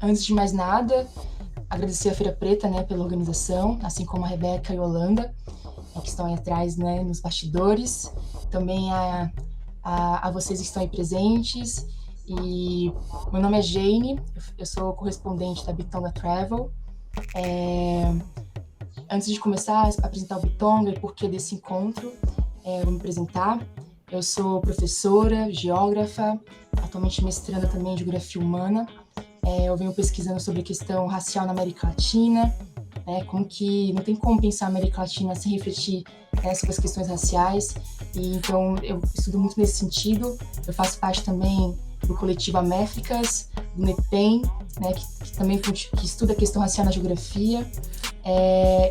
Antes de mais nada, agradecer a Feira Preta, né, pela organização, assim como a Rebeca e a Yolanda, que estão aí atrás, né, nos bastidores. Também a vocês que estão aí presentes. E meu nome é Jane, eu sou correspondente da Bitonga Travel. Antes de começar a apresentar o Bitonga e por que desse encontro, eu vou me apresentar. Eu sou professora, geógrafa, atualmente mestranda também em Geografia Humana. Eu venho pesquisando sobre a questão racial na América Latina, como que não tem como pensar a América Latina sem refletir sobre as questões raciais. E então eu estudo muito nesse sentido. Eu faço parte também do coletivo Améfricas, do NEPEM, que também que estuda a questão racial na geografia,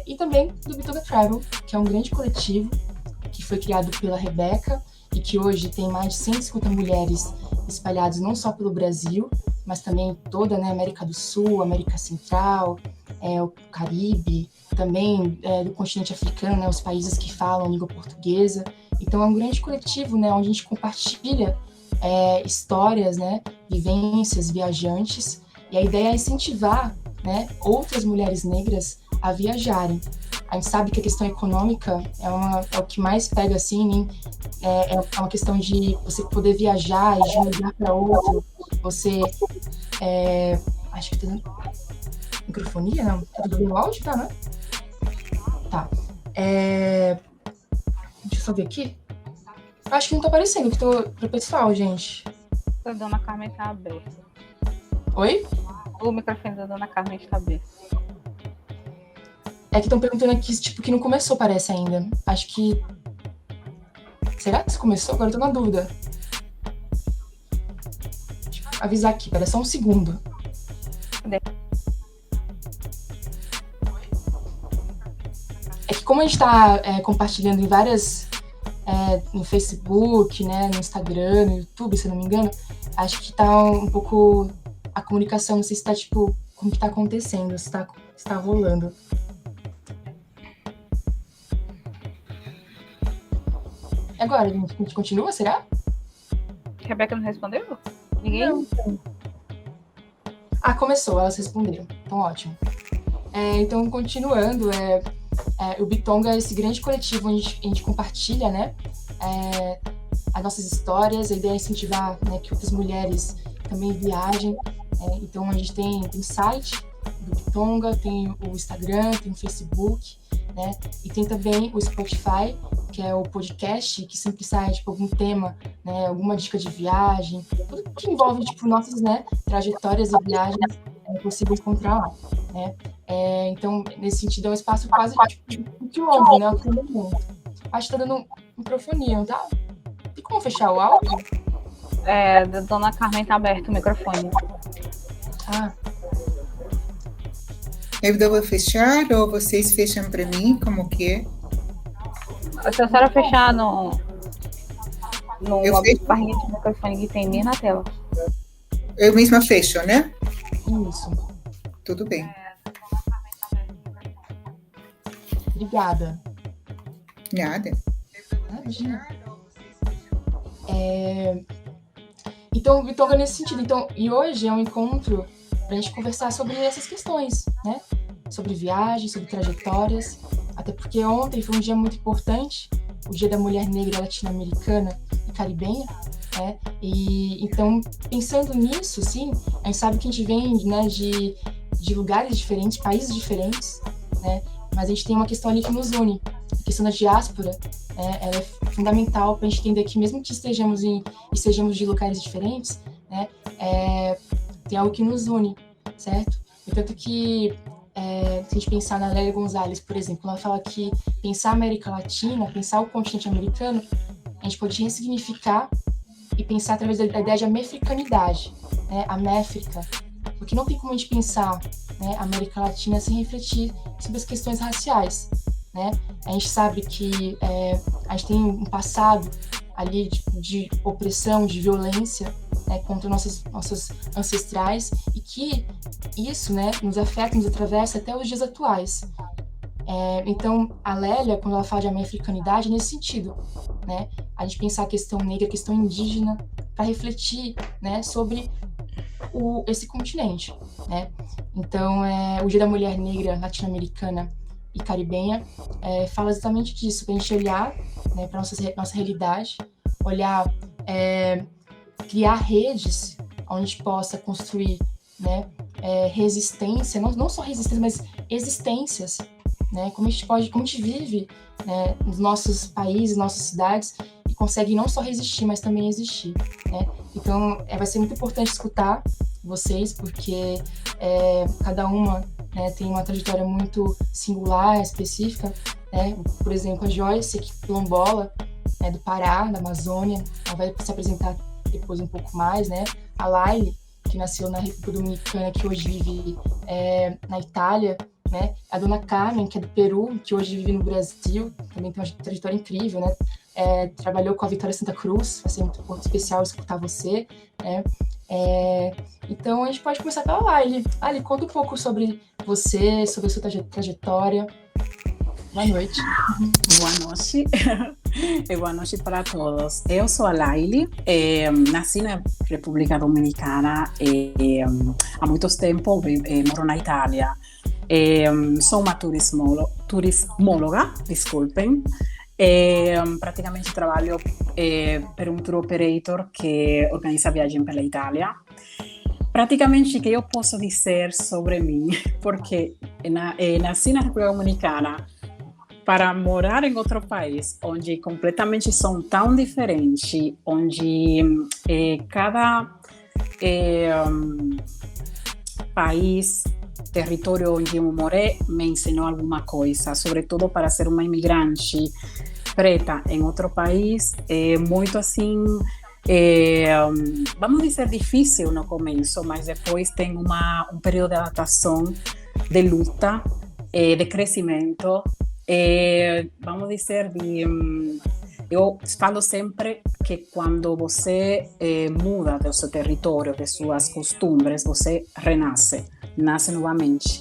e também do Bitonga Travel, que é um grande coletivo que foi criado pela Rebeca e que hoje tem mais de 150 mulheres espalhadas não só pelo Brasil, mas também em toda a América do Sul, América Central, o Caribe, também do continente africano, os países que falam língua portuguesa. Então é um grande coletivo, onde a gente compartilha histórias, vivências, viajantes, e a ideia é incentivar outras mulheres negras a viajarem. A gente sabe que a questão econômica é o que mais pega, assim, é uma questão de você poder viajar e de um lugar para outro. Você, acho que tem microfonia, não? Tá tudo bem no áudio, tá, né? Tá. Deixa eu só ver aqui. Acho que não tá aparecendo aqui pro pessoal, gente. A dona Carmen tá aberta. Oi? O microfone da dona Carmen está aberto. É que estão perguntando aqui, que não começou, parece ainda. Acho que... Será que começou? Agora eu tô na dúvida. Deixa eu avisar aqui, pera só um segundo. É que como a gente tá compartilhando em várias... no Facebook, no Instagram, no YouTube, se eu não me engano, acho que tá um pouco... A comunicação, não sei se tá, como que tá acontecendo, se tá rolando. E agora, a gente continua, será? Rebeca não respondeu? Ninguém? Não. Começou, elas responderam. Então, ótimo. Então, continuando, o Bitonga é esse grande coletivo onde a gente compartilha, as nossas histórias. A ideia é incentivar que outras mulheres também viajem. Então, a gente tem site do Bitonga, tem o Instagram, tem o Facebook, e tem também o Spotify, que é o podcast, que sempre sai, algum tema, alguma dica de viagem, tudo que envolve, nossas, trajetórias e viagens é possível encontrar lá, Então, nesse sentido, é um espaço quase um quilombo, Acho que tá dando microfonia, não tá? Tem como fechar o áudio? Da dona Carmen tá aberto o microfone. Eu devo fechar ou vocês fecham para mim? Como que é? Se a senhora fechar no barrinha de microfone que tem na tela. Eu mesma fecho, né? Isso. Tudo bem. Obrigada. Nada. Imagina. Então, o Bitonga nesse sentido. E hoje é um encontro para a gente conversar sobre essas questões, Sobre viagens, sobre trajetórias. Até porque ontem foi um dia muito importante, o Dia da Mulher Negra Latino-Americana e Caribenha, E então, pensando nisso, sim, a gente sabe que a gente vem, de lugares diferentes, países diferentes, Mas a gente tem uma questão ali que nos une. A questão da diáspora, ela é fundamental para a gente entender que mesmo que estejamos de locais diferentes, tem algo que nos une, certo? E tanto que, se a gente pensar na Lélia Gonzalez, por exemplo, ela fala que pensar a América Latina, pensar o continente americano, a gente pode ressignificar e pensar através da ideia de americanidade, Améfrica, porque não tem como a gente pensar a América Latina sem refletir sobre as questões raciais, A gente sabe que a gente tem um passado ali de opressão, de violência, contra nossos ancestrais, e que isso, nos afeta, nos atravessa até os dias atuais. Então, a Lélia, quando ela fala de americanidade, é nesse sentido, A gente pensar a questão negra, a questão indígena, para refletir, sobre esse continente, né? Então, o Dia da Mulher Negra Latino-Americana e Caribenha fala exatamente disso, para a gente olhar, né, para nossa realidade, olhar, criar redes onde a gente possa construir, né, resistência, não só resistência, mas existências, né, como a gente vive, né, nos nossos países, nossas cidades, e consegue não só resistir, mas também existir, né? Então, vai ser muito importante escutar vocês, porque cada uma, né, tem uma trajetória muito singular, específica, né? Por exemplo, a Joyce, que é quilombola, né, do Pará, da Amazônia, ela vai se apresentar depois um pouco mais, né? A Laile, que nasceu na República Dominicana, que hoje vive na Itália, né? A Dona Carmen, que é do Peru, que hoje vive no Brasil, também tem uma trajetória incrível, né? Trabalhou com a Vitória Santa Cruz, vai ser muito especial escutar você, né? Então a gente pode começar pela Laile. Laile, conta um pouco sobre você, sobre a sua trajetória. Boa noite. Boa noite. E boa noite para todos. Eu sou a Laile, nasci na República Dominicana há muito tempo, moro na Itália. Sou uma turismóloga, desculpem. Praticamente trabalho per un tour operator que organiza viagem pela Itália. Praticamente o que eu posso dizer sobre mim, porque nasci na República Dominicana, para morar em outro país, onde completamente são tão diferentes, onde cada país, território onde eu morei, me ensinou alguma coisa, sobretudo para ser uma imigrante preta em outro país, muito assim, vamos dizer, difícil no começo, mas depois tem um período de adaptação, de luta, de crescimento, vamos dizer, eu falo sempre que quando você muda do seu território, de suas costumes, você nasce novamente.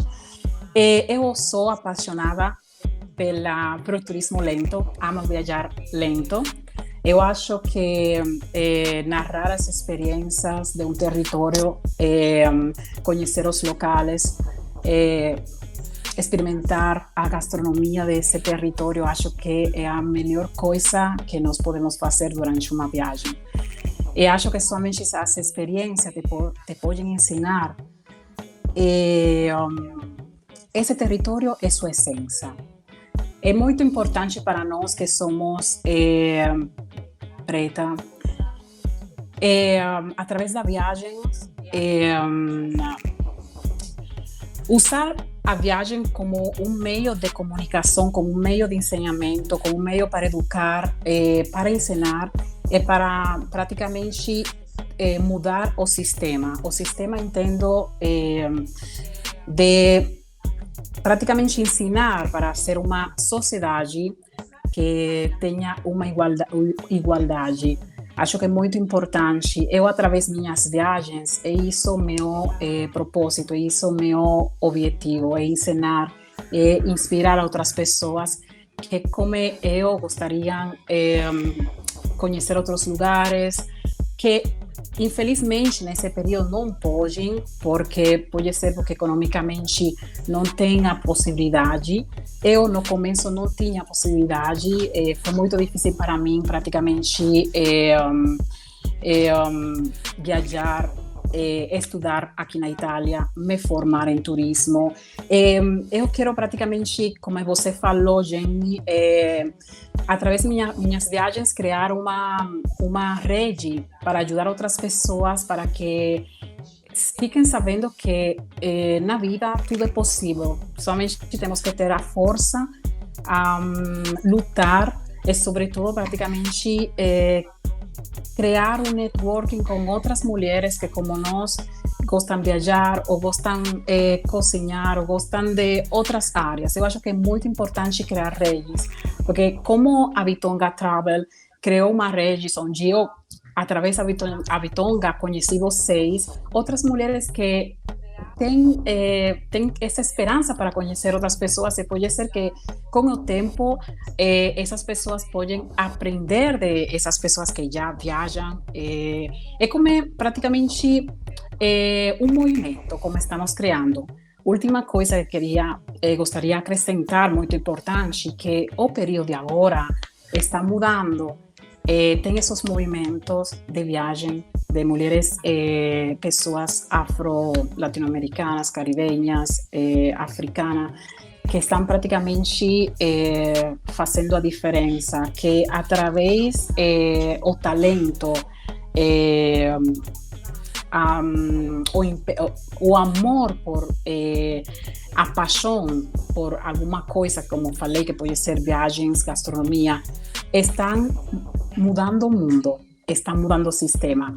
Eu sou apaixonada pelo turismo lento, amo viajar lento. Eu acho que narrar as experiências de um território, conhecer os locais, experimentar a gastronomia desse território, acho que é a melhor coisa que nós podemos fazer durante uma viagem. E acho que somente as experiências te podem ensinar esse território é sua essência. É muito importante para nós que somos preta, através da viagem, usar a viagem como um meio de comunicação, como um meio de ensinamento, como um meio para educar, para ensinar e para praticamente mudar o sistema. O sistema, entendo, de praticamente ensinar para ser uma sociedade que tenha uma igualdade. Acho que é muito importante. Eu, através de minhas viagens, é isso meu propósito, é isso meu objetivo, é ensinar, é inspirar outras pessoas que, como eu, gostariam conhecer outros lugares, que infelizmente nesse período não podem, pode ser porque economicamente não tem a possibilidade. Eu no começo não tinha a possibilidade, foi muito difícil para mim praticamente viajar, estudar aqui na Itália, me formar em turismo. Eu quero praticamente, como você falou, Jenny, através de minhas viagens, criar uma rede para ajudar outras pessoas, para que fiquem sabendo que na vida tudo é possível. Somente temos que ter a força, lutar e, sobretudo, praticamente criar um networking com outras mulheres que, como nós, gostam de viajar ou gostam de cozinhar ou gostam de outras áreas. Eu acho que é muito importante criar redes, porque como a Bitonga Travel criou uma rede onde eu, através da Bitonga, conheci vocês, outras mulheres que têm essa esperança para conhecer outras pessoas, e pode ser que com o tempo essas pessoas podem aprender de essas pessoas que já viajam. É como praticamente um movimento, como estamos criando. Última coisa que gostaria de acrescentar, muito importante, que o período de agora está mudando. Tem esses movimentos de viagem de mulheres, pessoas afro-latino-americanas, caribenhas, africanas, que estão praticamente fazendo a diferença, que através do talento, o amor por a paixão por alguma coisa, como falei, que pode ser viagens, gastronomia, estão mudando o mundo, estão mudando o sistema.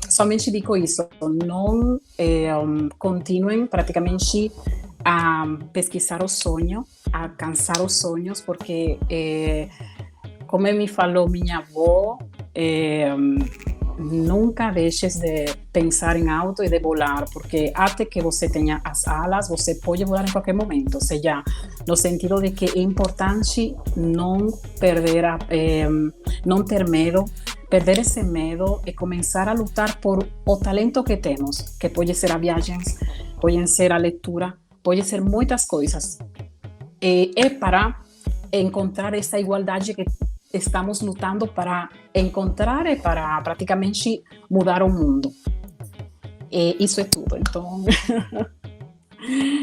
Somente digo isso, não continuem praticamente a pesquisar o sonho, a alcançar os sonhos, porque, como me falou minha avó, nunca deixes de pensar em alto e de voar, porque até que você tenha as alas, você pode voar em qualquer momento. Ou seja, no sentido de que é importante não perder, não ter medo, perder esse medo e começar a lutar por o talento que temos, que pode ser a viagens, pode ser a leitura, pode ser muitas coisas. É para encontrar essa igualdade que estamos lutando para encontrar e para praticamente mudar o mundo. Isso é tudo. Então,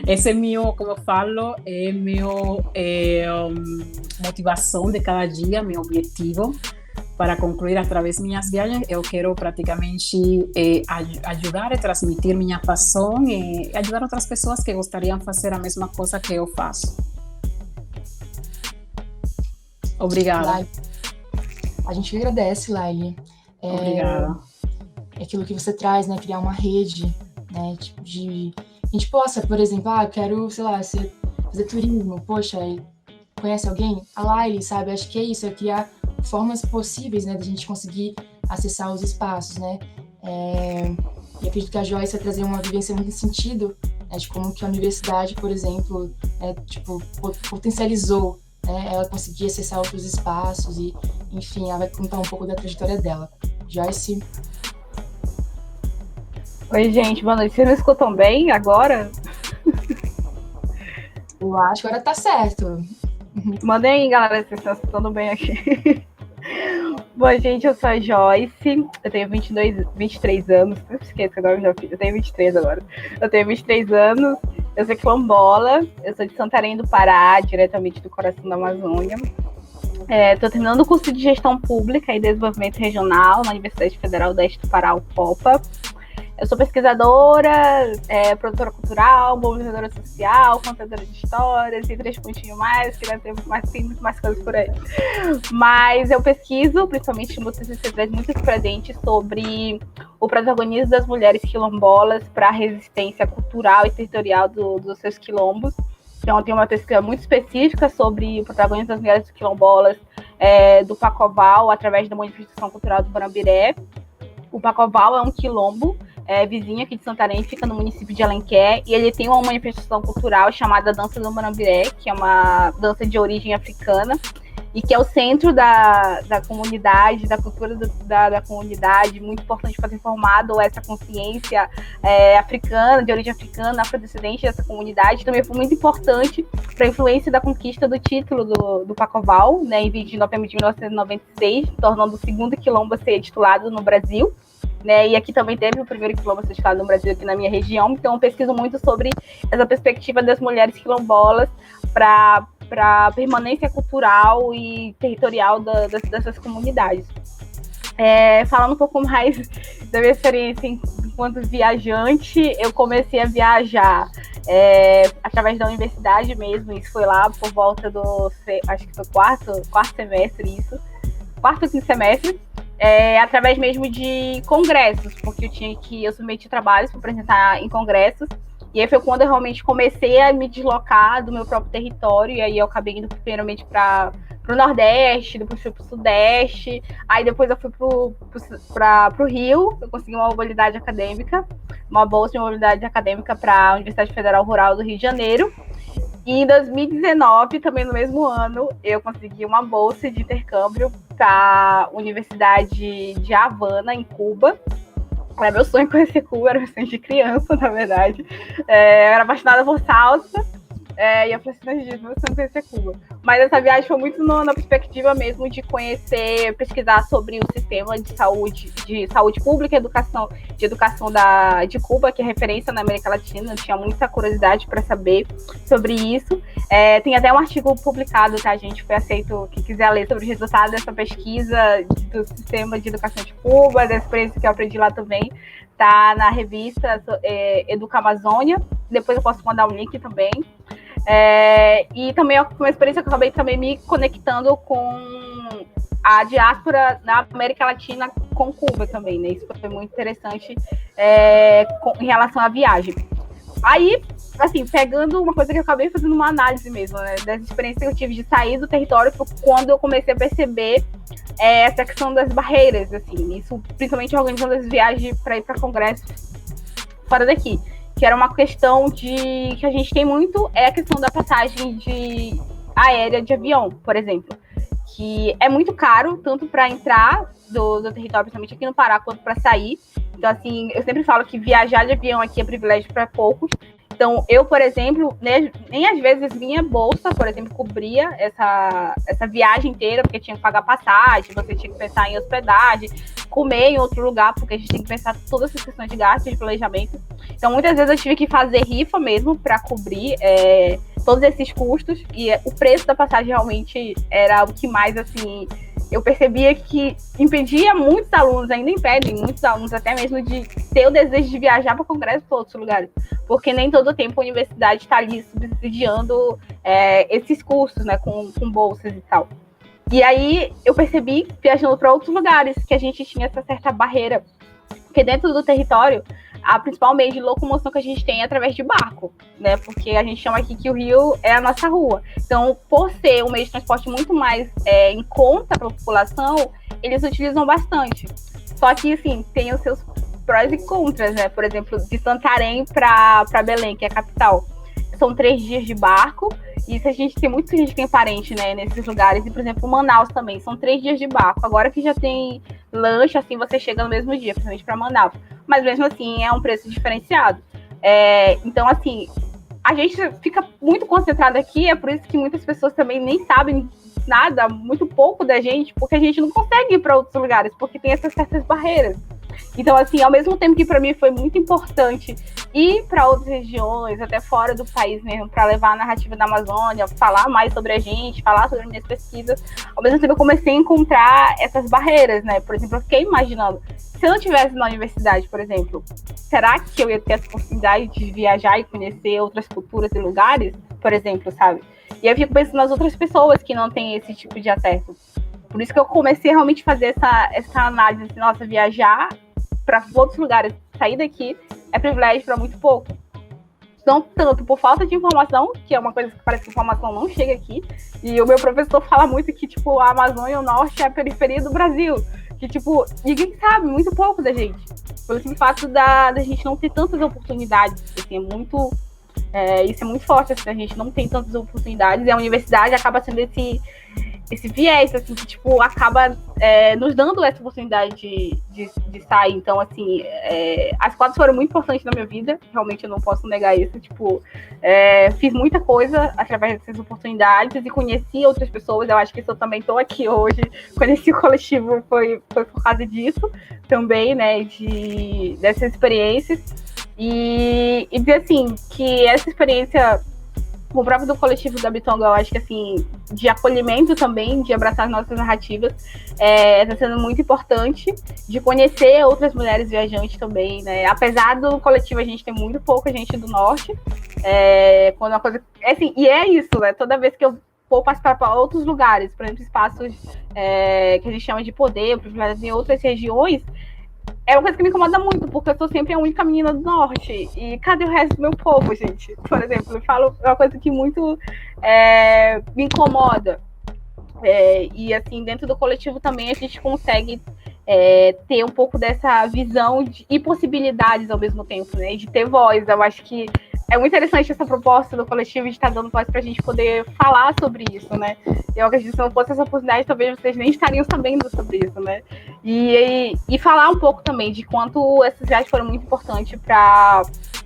esse é meu, como eu falo, é meu motivação de cada dia, meu objetivo para concluir através de minhas viagens. Eu quero praticamente ajudar e transmitir minha paixão e ajudar outras pessoas que gostariam de fazer a mesma coisa que eu faço. Obrigada. A gente agradece, Laili. Obrigada. É aquilo que você traz, né? Criar uma rede, né? Tipo, a gente possa, por exemplo, eu quero, sei lá, fazer turismo. Poxa, conhece alguém? A Laili, sabe? Acho que é isso, é criar formas possíveis, né? Da gente conseguir acessar os espaços, né? E acredito que a Joyce vai trazer uma vivência muito nesse sentido, né, de como que a universidade, por exemplo, potencializou, né, ela conseguir acessar outros espaços e, enfim, ela vai contar um pouco da trajetória dela. Joyce? Oi, gente, boa noite. Vocês me escutam bem agora? Eu acho que agora tá certo. Mandem aí, galera, se vocês estão escutando bem aqui. Bom, gente, eu sou a Joyce, eu tenho 23 anos, eu esqueço agora, eu tenho 23 agora. Eu tenho 23 anos, eu sou quilombola, eu sou de Santarém do Pará, diretamente do coração da Amazônia. Estou terminando o curso de Gestão Pública e Desenvolvimento Regional na Universidade Federal do Oeste do Pará, UFOPA. Eu sou pesquisadora, produtora cultural, mobilizadora social, contadora de histórias e 3 pontinhos mais, que tem muito mais coisas por aí. Mas eu pesquiso, principalmente no TCC, muito presente sobre o protagonismo das mulheres quilombolas para a resistência cultural e territorial dos seus quilombos. Então, eu tenho uma pesquisa muito específica sobre o protagonismo das mulheres quilombolas do Pacoval, através da manifestação cultural do Banabiré. O Pacoval é um quilombo vizinho aqui de Santarém, fica no município de Alenquer, e ele tem uma manifestação cultural chamada Dança do Banabiré, que é uma dança de origem africana, e que é o centro da comunidade, da cultura da comunidade, muito importante para ter formado essa consciência africana, de origem africana, afrodescendente dessa comunidade. Também foi muito importante para a influência da conquista do título do Pacoval, né, em 20 de novembro de 1996, tornando o segundo quilombo a ser titulado no Brasil. Né, e aqui também teve o primeiro quilombo a ser titulado no Brasil, aqui na minha região. Então eu pesquiso muito sobre essa perspectiva das mulheres quilombolas para a permanência cultural e territorial dessas comunidades. Falando um pouco mais da minha experiência enquanto viajante, eu comecei a viajar através da universidade mesmo. Isso foi lá por volta do, acho que foi quarto semestre, isso, quarto ou quinto semestre. Através mesmo de congressos, porque eu submeti trabalhos para apresentar em congressos, e aí foi quando eu realmente comecei a me deslocar do meu próprio território, e aí eu acabei indo primeiramente para o Nordeste, depois fui para o Sudeste, aí depois eu fui para o Rio, eu consegui uma mobilidade acadêmica, uma bolsa de mobilidade acadêmica para a Universidade Federal Rural do Rio de Janeiro. E em 2019, também no mesmo ano, eu consegui uma bolsa de intercâmbio para a Universidade de Havana, em Cuba. Era meu sonho conhecer Cuba, era meu sonho de criança, na verdade. Eu era apaixonada por salsa. E eu falei assim, meu sonho conhecer Cuba. Mas essa viagem foi muito na perspectiva mesmo de conhecer, pesquisar sobre o sistema de saúde pública de educação de Cuba, que é referência na América Latina. Eu tinha muita curiosidade para saber sobre isso. Tem até um artigo publicado, tá, gente? Foi aceito, quem quiser ler sobre o resultado dessa pesquisa do sistema de educação de Cuba, da experiência que eu aprendi lá também. Tá na revista Educa Amazônia. Depois eu posso mandar um link também. E também foi uma experiência que eu acabei também me conectando com a diáspora na América Latina com Cuba também, né? Isso foi muito interessante em relação à viagem. Aí, assim, pegando uma coisa que eu acabei fazendo uma análise mesmo, né? Dessa experiência que eu tive de sair do território, foi quando eu comecei a perceber essa questão das barreiras, assim, isso principalmente organizando as viagens para ir para congressos fora daqui, que era uma questão que a gente tem muito, é a questão da passagem aérea de avião, por exemplo, que é muito caro, tanto para entrar do território, principalmente aqui no Pará, quanto para sair. Então, assim, eu sempre falo que viajar de avião aqui é privilégio para poucos. Então, eu, por exemplo, nem às vezes minha bolsa, por exemplo, cobria essa viagem inteira, porque tinha que pagar passagem, você tinha que pensar em hospedagem, comer em outro lugar, porque a gente tem que pensar todas essas questões de gasto, de planejamento. Então, muitas vezes eu tive que fazer rifa mesmo para cobrir todos esses custos, e o preço da passagem realmente era o que mais, assim, eu percebia que impedia muitos alunos, ainda impedem muitos alunos até mesmo de ter o desejo de viajar para congresso para outros lugares, porque nem todo o tempo a universidade está ali subsidiando esses cursos, né, com bolsas e tal. E aí eu percebi, viajando para outros lugares, que a gente tinha essa certa barreira, porque dentro do território, a principal meio de locomoção que a gente tem é através de barco, né? Porque a gente chama aqui que o rio é a nossa rua. Então, por ser um meio de transporte muito mais em conta para a população, eles utilizam bastante. Só que, assim, tem os seus prós e contras, né? Por exemplo, de Santarém para Belém, que é a capital. São 3 dias de barco, e isso a gente tem muita gente que tem parente, né, nesses lugares. E, por exemplo, Manaus também, são 3 dias de barco. Agora que já tem lanche, assim, você chega no mesmo dia, principalmente para Manaus. Mas mesmo assim, é um preço diferenciado. Então, assim, a gente fica muito concentrado aqui, é por isso que muitas pessoas também nem sabem nada, muito pouco da gente, porque a gente não consegue ir para outros lugares, porque tem essas certas barreiras. Então, assim, ao mesmo tempo que para mim foi muito importante ir para outras regiões, até fora do país mesmo, para levar a narrativa da Amazônia, falar mais sobre a gente, falar sobre minhas pesquisas, ao mesmo tempo eu comecei a encontrar essas barreiras, né? Por exemplo, eu fiquei imaginando, se eu não estivesse na universidade, por exemplo, será que eu ia ter essa oportunidade de viajar e conhecer outras culturas e lugares, por exemplo, sabe? E eu fico pensando nas outras pessoas que não têm esse tipo de acesso. Por isso que eu comecei a realmente fazer essa análise de, nossa, viajar para outros lugares, sair daqui, é privilégio para muito pouco. Não tanto por falta de informação, que é uma coisa que parece que a informação não chega aqui, e o meu professor fala muito que, tipo, a Amazônia, o Norte, é a periferia do Brasil, que, tipo, ninguém sabe, muito pouco da gente. Pelo simples fato da gente não ter tantas oportunidades, assim, isso é muito forte, assim, a gente não tem tantas oportunidades, e a universidade acaba sendo esse viés, assim, que, tipo, acaba nos dando essa oportunidade de sair. Então, assim, as quadras foram muito importantes na minha vida, realmente eu não posso negar isso, tipo, fiz muita coisa através dessas oportunidades e conheci outras pessoas. Eu acho que se eu também estou aqui hoje, conheci o coletivo, foi por causa disso também, né, dessas experiências. E dizer, assim, que essa experiência, o próprio do coletivo da Bitonga, eu acho que, assim, de acolhimento também, de abraçar as nossas narrativas, está sendo muito importante, de conhecer outras mulheres viajantes também, né? Apesar do coletivo a gente ter muito pouca gente do norte, quando uma coisa... assim, e é isso, né? Toda vez que eu vou participar para outros lugares, por exemplo, espaços que a gente chama de poder, privilégios em outras regiões, é uma coisa que me incomoda muito, porque eu sou sempre a única menina do norte. E cadê o resto do meu povo, gente? Por exemplo, eu falo uma coisa que muito me incomoda. E, assim, dentro do coletivo também a gente consegue ter um pouco dessa visão e possibilidades ao mesmo tempo, né? De ter voz. Eu acho que é muito interessante essa proposta do coletivo de estar dando voz para a gente poder falar sobre isso, né? Eu acredito que se não fosse essa oportunidade, talvez vocês nem estariam sabendo sobre isso, né? E falar um pouco também de quanto essas viagens foram muito importantes para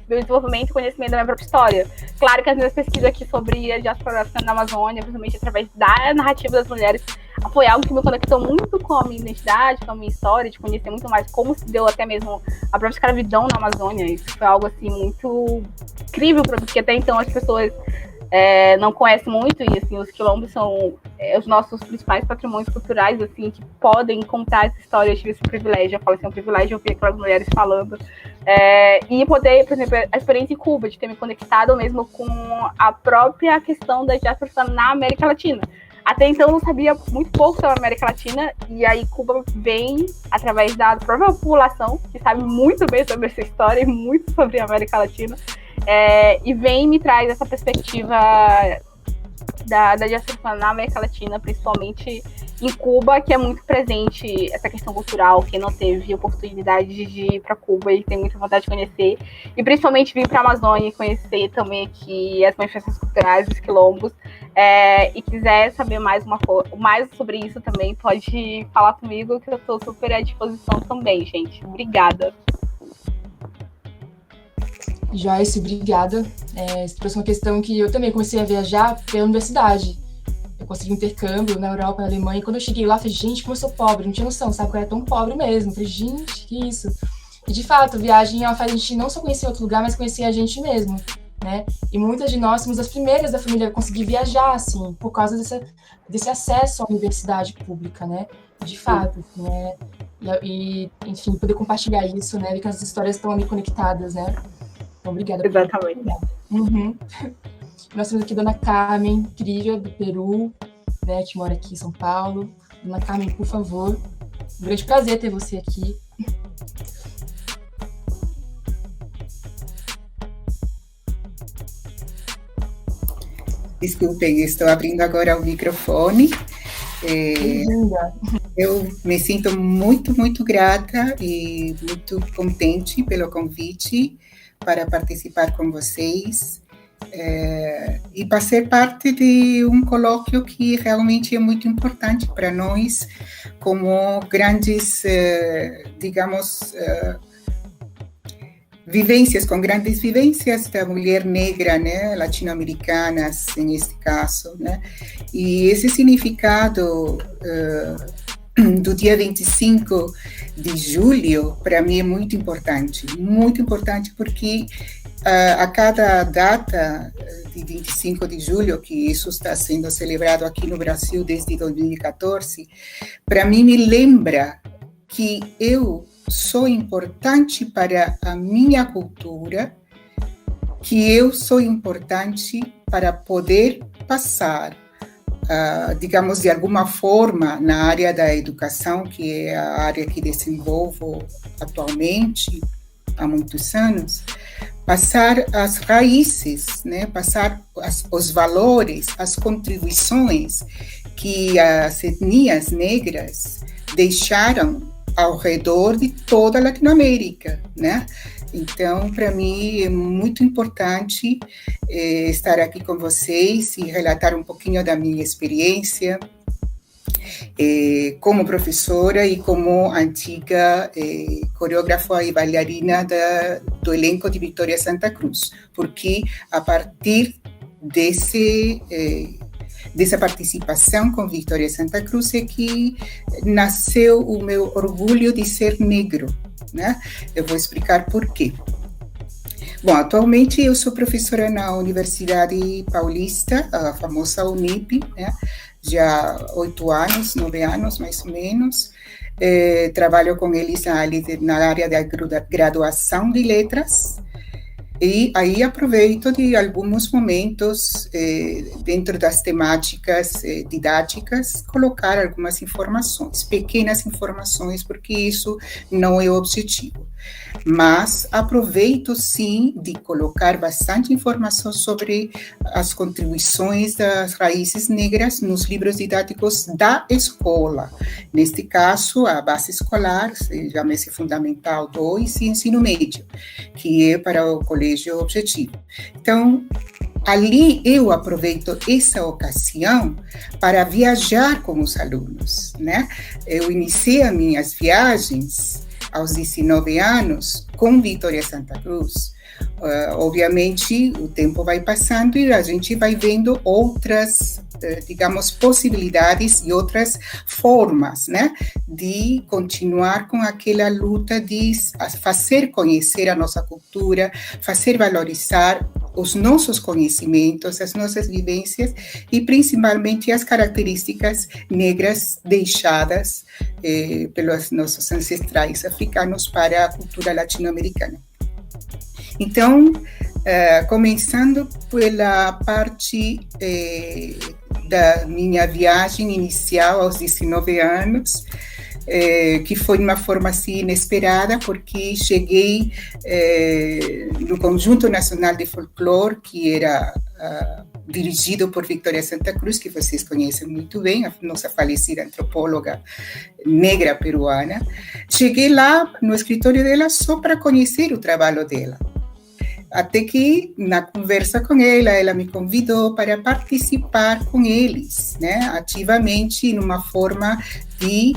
meu desenvolvimento e conhecimento da minha própria história. Claro que as minhas pesquisas aqui sobre a diáspora na Amazônia, principalmente através da narrativa das mulheres, foi algo que me conectou muito com a minha identidade, com a minha história, de conhecer muito mais como se deu até mesmo a própria escravidão na Amazônia. Isso foi algo, assim, muito incrível para mim, porque até então as pessoas não conhecem muito, e, assim, os quilombos são os nossos principais patrimônios culturais, assim, que podem contar essa história. Eu tive esse privilégio, eu falo assim, é um privilégio de ouvir aquelas mulheres falando, e poder, por exemplo, a experiência em Cuba, de ter me conectado mesmo com a própria questão da diáspora na América Latina. Até então eu não sabia muito pouco sobre a América Latina, e aí Cuba vem, através da própria população, que sabe muito bem sobre essa história e muito sobre a América Latina, e vem e me traz essa perspectiva da diáspora na América Latina, principalmente em Cuba, que é muito presente essa questão cultural. Quem não teve oportunidade de ir para Cuba e tem muita vontade de conhecer, e principalmente vir para a Amazônia e conhecer também aqui as manifestações culturais, os quilombos, e quiser saber mais sobre isso também, pode falar comigo, que eu estou super à disposição também, gente. Obrigada. Joyce, obrigada. Você trouxe uma questão que eu também comecei a viajar pela universidade. Eu consegui um intercâmbio na Europa, na Alemanha, e quando eu cheguei lá, eu falei, gente, como eu sou pobre, não tinha noção, sabe, que eu era tão pobre mesmo. Eu falei, gente, que isso? E, de fato, a viagem, ela faz a gente não só conhecer outro lugar, mas conhecer a gente mesmo, né? E muitas de nós somos as primeiras da família a conseguir viajar, assim, por causa desse acesso à universidade pública, né? De fato, né? E, enfim, poder compartilhar isso, né? Ver que as histórias estão ali conectadas, né? Então, obrigada. Exatamente. Uhum. Nós temos aqui a Dona Carmen, incrível, do Peru, né, que mora aqui em São Paulo. Dona Carmen, por favor. Um grande prazer ter você aqui. Desculpem, estou abrindo agora o microfone. Eu me sinto muito, muito grata e muito contente pelo convite para participar com vocês e para ser parte de um colóquio que realmente é muito importante para nós, como grandes, digamos, grandes vivências da mulher negra, né, latino-americanas, neste caso, né, e esse significado do dia 25 de julho, para mim é muito importante porque a cada data de 25 de julho, que isso está sendo celebrado aqui no Brasil desde 2014, para mim me lembra que eu sou importante para a minha cultura, que eu sou importante para poder passar, digamos, de alguma forma, na área da educação, que é a área que desenvolvo atualmente, há muitos anos, passar as raízes, né? Passar os valores, as contribuições que as etnias negras deixaram ao redor de toda a Latinoamérica, né? Então, para mim, é muito importante estar aqui com vocês e relatar um pouquinho da minha experiência como professora e como antiga coreógrafa e bailarina do elenco de Vitória Santa Cruz, porque a partir dessa participação com Vitória Santa Cruz é que nasceu o meu orgulho de ser negro, né? Eu vou explicar por quê. Bom, atualmente eu sou professora na Universidade Paulista, a famosa Unip, né? Já há 9 anos, mais ou menos. Trabalho com eles na área da graduação de letras. E aí aproveito de alguns momentos, dentro das temáticas didáticas, colocar algumas informações, pequenas informações, porque isso não é o objetivo. Mas aproveito, sim, de colocar bastante informação sobre as contribuições das raízes negras nos livros didáticos da escola. Neste caso, a base escolar, chama-se Fundamental 2 e Ensino Médio, que é para o colégio Colégio Objetivo. Então, ali eu aproveito essa ocasião para viajar com os alunos, né? Eu iniciei as minhas viagens aos 19 anos com Vitória Santa Cruz. Obviamente, o tempo vai passando e a gente vai vendo outras, digamos, possibilidades e outras formas, né, de continuar com aquela luta de fazer conhecer a nossa cultura, fazer valorizar os nossos conhecimentos, as nossas vivências e principalmente as características negras deixadas pelos nossos ancestrais africanos para a cultura latino-americana. Então, começando pela parte da minha viagem inicial aos 19 anos, que foi de uma forma assim inesperada, porque cheguei no Conjunto Nacional de Folclore, que era dirigido por Vitória Santa Cruz, que vocês conhecem muito bem, a nossa falecida antropóloga negra peruana. Cheguei lá no escritório dela só para conhecer o trabalho dela. Até que, na conversa com ela me convidou para participar com eles, né, ativamente, numa forma de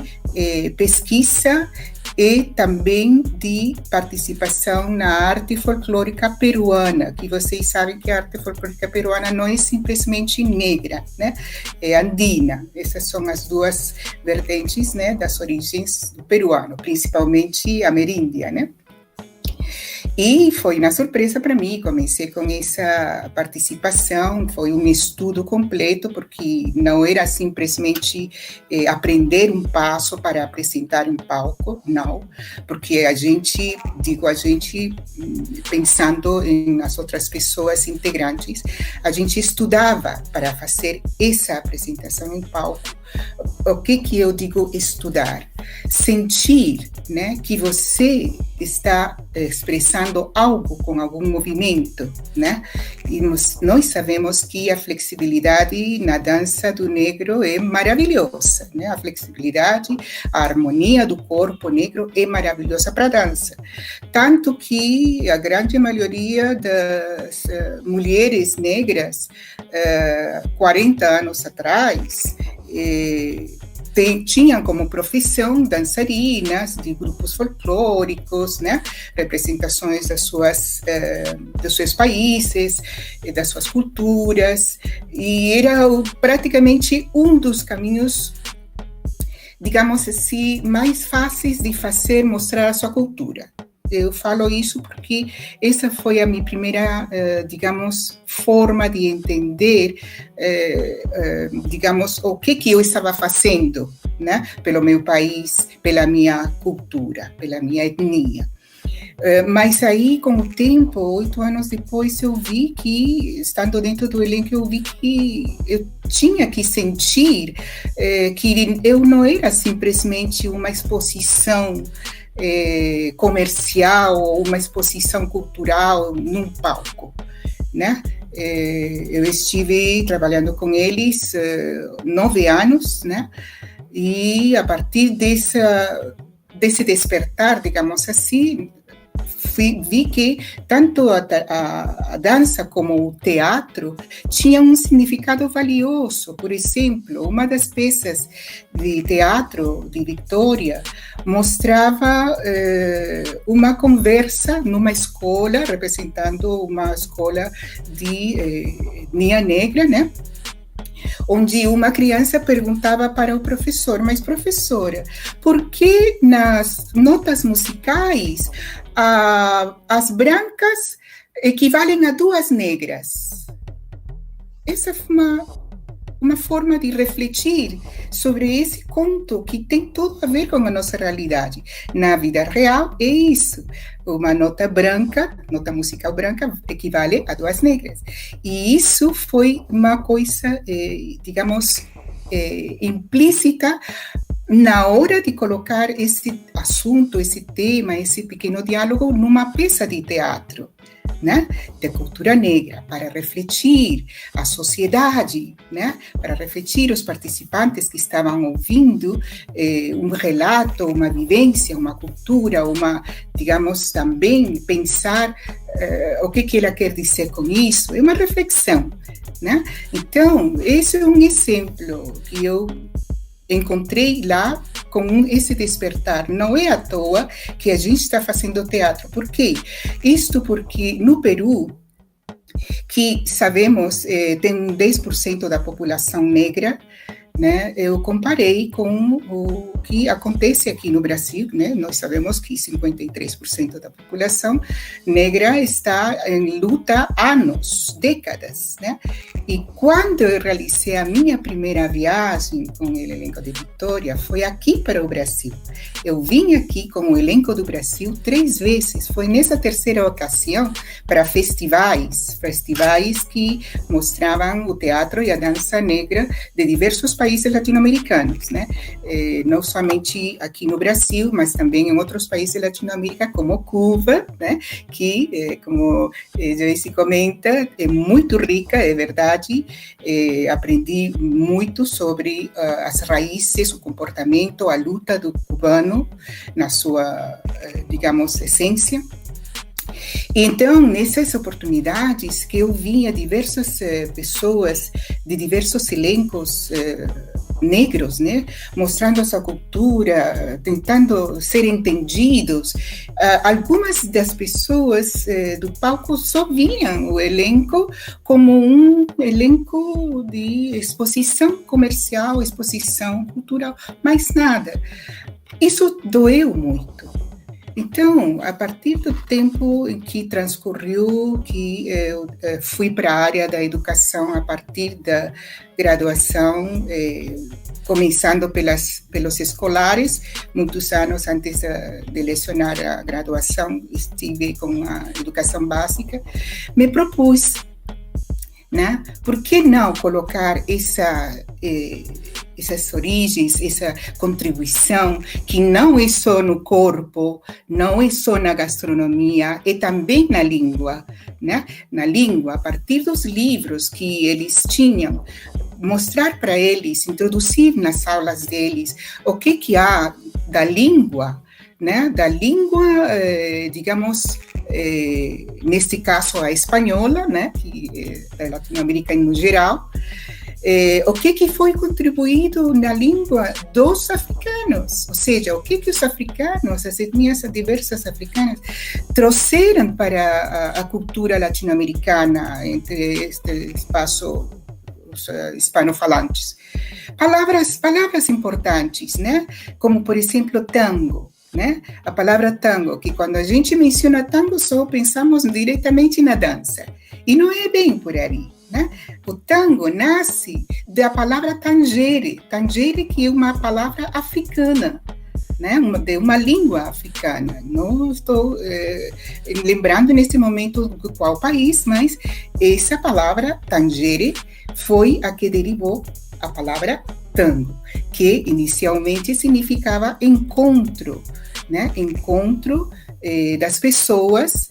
pesquisa e também de participação na arte folclórica peruana, que vocês sabem que a arte folclórica peruana não é simplesmente negra, né, é andina. Essas são as duas vertentes, né, das origens do peruano, principalmente ameríndia, né. E foi uma surpresa para mim, comecei com essa participação, foi um estudo completo, porque não era simplesmente aprender um passo para apresentar em palco, não, porque a gente pensando nas outras pessoas integrantes, a gente estudava para fazer essa apresentação em palco. O que eu digo estudar? Sentir, né, que você está expressando algo com algum movimento, né? E nós sabemos que a flexibilidade na dança do negro é maravilhosa, né? A flexibilidade, a harmonia do corpo negro é maravilhosa para a dança. Tanto que a grande maioria das mulheres negras, 40 anos atrás, tinham como profissão dançarinas de grupos folclóricos, né, representações dos seus países, das suas culturas, e era praticamente um dos caminhos, digamos assim, mais fáceis de fazer mostrar a sua cultura. Eu falo isso porque essa foi a minha primeira, digamos, forma de entender, digamos, o que eu estava fazendo, né, pelo meu país, pela minha cultura, pela minha etnia. Mas aí, com o tempo, 8 anos depois, eu vi que, estando dentro do elenco, eu vi que eu tinha que sentir que eu não era simplesmente uma exposição comercial ou uma exposição cultural num palco, né? Eu estive trabalhando com eles 9 anos, né? E a partir desse despertar, digamos assim, vi que tanto a dança como o teatro tinham um significado valioso. Por exemplo, uma das peças de teatro de Vitória mostrava uma conversa numa escola, representando uma escola de etnia negra, né? Onde uma criança perguntava para o professor: mas professora, por que nas notas musicais as brancas equivalem a 2 negras? Essa foi uma forma de refletir sobre esse conto que tem tudo a ver com a nossa realidade. Na vida real é isso. Uma nota branca, nota musical branca, equivale a 2 negras. E isso foi uma coisa, digamos, implícita na hora de colocar esse assunto, esse tema, esse pequeno diálogo numa peça de teatro, né, de cultura negra, para refletir a sociedade, né, para refletir os participantes que estavam ouvindo um relato, uma vivência, uma cultura, digamos, também pensar o que ela quer dizer com isso? É uma reflexão, né? Então, esse é um exemplo que eu encontrei lá com esse despertar. Não é à toa que a gente está fazendo teatro. Por quê? Isto porque no Peru, que sabemos tem 10% da população negra, né? Eu comparei com o que acontece aqui no Brasil, né? Nós sabemos que 53% da população negra está em luta há anos, décadas, né? E quando eu realizei a minha primeira viagem com o elenco de Vitória, foi aqui para o Brasil. Eu vim aqui com o elenco do Brasil 3 vezes. Foi nessa terceira ocasião para festivais que mostravam o teatro e a dança negra de diversos países latino-americanos, né? Não somente aqui no Brasil, mas também em outros países da Latinoamérica, como Cuba, né? Que, como Joyce comenta, é muito rica, é verdade. Aprendi muito sobre as raízes, o comportamento, a luta do cubano na sua, digamos, essência. Então, nessas oportunidades que eu via diversas pessoas de diversos elencos negros, né, mostrando a sua cultura, tentando ser entendidos, algumas das pessoas do palco só viam o elenco como um elenco de exposição comercial, exposição cultural, mais nada. Isso doeu muito. Então, a partir do tempo em que transcorreu, que eu fui para a área da educação a partir da graduação, começando pelos escolares, muitos anos antes de lecionar a graduação, estive com a educação básica, me propus, né? Por que não colocar essas origens, essa contribuição, que não é só no corpo, não é só na gastronomia, é também na língua, né? Na língua, a partir dos livros que eles tinham, mostrar para eles, introduzir nas aulas deles o que há da língua, né? Da língua, digamos, neste caso a espanhola, né? Que da Latinoamérica no geral, o que foi contribuído na língua dos africanos, ou seja, o que os africanos, as etnias diversas africanas, trouxeram para a cultura latino-americana, entre este espaço, os hispanofalantes. Palavras importantes, né? Como, por exemplo, tango. Né? A palavra tango, que quando a gente menciona tango, só pensamos diretamente na dança. E não é bem por aí. Né? O tango nasce da palavra tangere, que é uma palavra africana, né? De uma língua africana. Não estou lembrando nesse momento de qual país, mas essa palavra tangere foi a que derivou a palavra tango, que inicialmente significava encontro, né? Encontro das pessoas,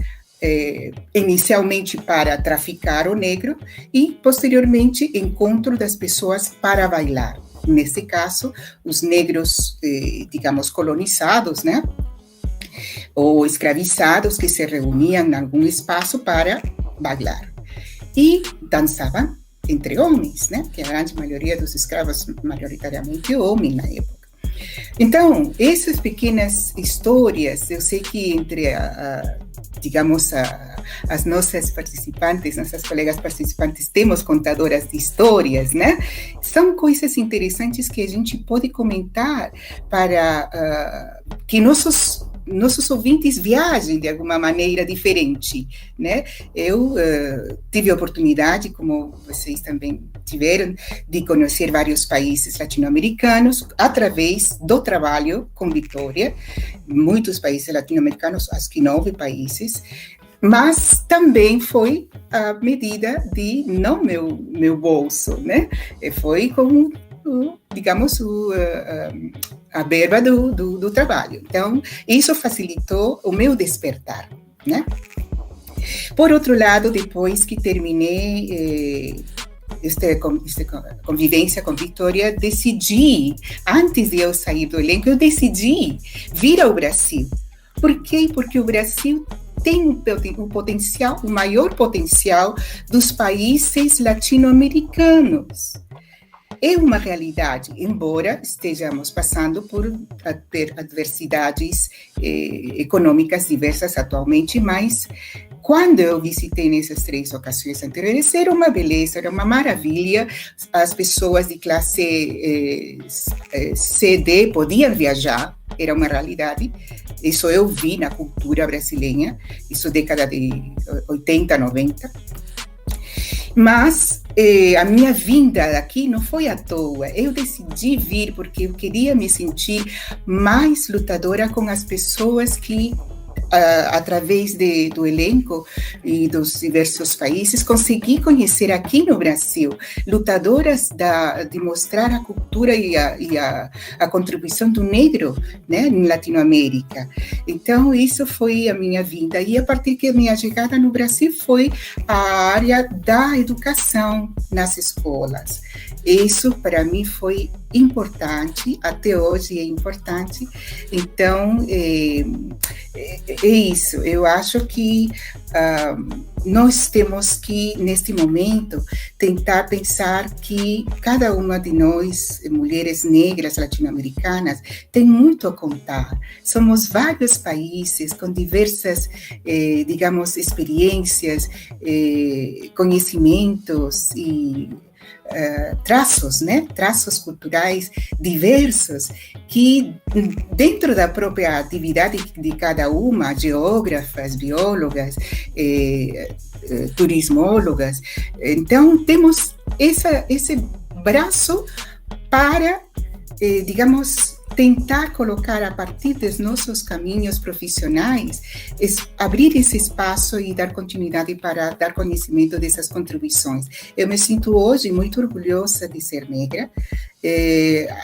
inicialmente para traficar o negro e, posteriormente, encontro das pessoas para bailar. Nesse caso, os negros, digamos, colonizados, né? Ou escravizados que se reuniam em algum espaço para bailar. E dançavam entre homens, né? Que a grande maioria dos escravos, majoritariamente homens na época. Então, essas pequenas histórias, eu sei que entre digamos, as nossas participantes, nossas colegas participantes, temos contadoras de histórias, né? São coisas interessantes que a gente pode comentar para que nossos ouvintes viajem de alguma maneira diferente, né? Eu tive a oportunidade, como vocês também tiveram, de conhecer vários países latino-americanos através do trabalho com Vitória, muitos países latino-americanos, acho que 9 países, mas também foi a medida de não meu bolso, né? Foi como, digamos, a verba do trabalho. Então, isso facilitou o meu despertar, né? Por outro lado, depois que terminei esta convivência com Vitória, decidi, antes de eu sair do elenco, eu decidi vir ao Brasil. Por quê? Porque o Brasil tem o potencial, o maior potencial dos países latino-americanos. É uma realidade, embora estejamos passando por adversidades econômicas diversas atualmente, mas quando eu visitei nessas 3 ocasiões anteriores, era uma beleza, era uma maravilha. As pessoas de classe CD podiam viajar, era uma realidade. Isso eu vi na cultura brasileira, isso década de 80, 90. Mas a minha vinda aqui não foi à toa. Eu decidi vir porque eu queria me sentir mais lutadora com as pessoas que, através do elenco e dos diversos países, consegui conhecer aqui no Brasil, lutadoras de mostrar a cultura e a contribuição do negro, né, em Latinoamérica. Então, isso foi a minha vinda. E a partir que a minha chegada no Brasil foi a área da educação nas escolas. Isso, para mim, foi importante, até hoje é importante. Então, é isso. Eu acho que nós temos que, neste momento, tentar pensar que cada uma de nós, mulheres negras latino-americanas, tem muito a contar. Somos vários países com diversas, digamos, experiências, conhecimentos e traços, né? Traços culturais diversos que, dentro da própria atividade de cada uma, geógrafas, biólogas, turismólogas, então temos esse braço para, digamos, tentar colocar a partir dos nossos caminhos profissionais, abrir esse espaço e dar continuidade para dar conhecimento dessas contribuições. Eu me sinto hoje muito orgulhosa de ser negra.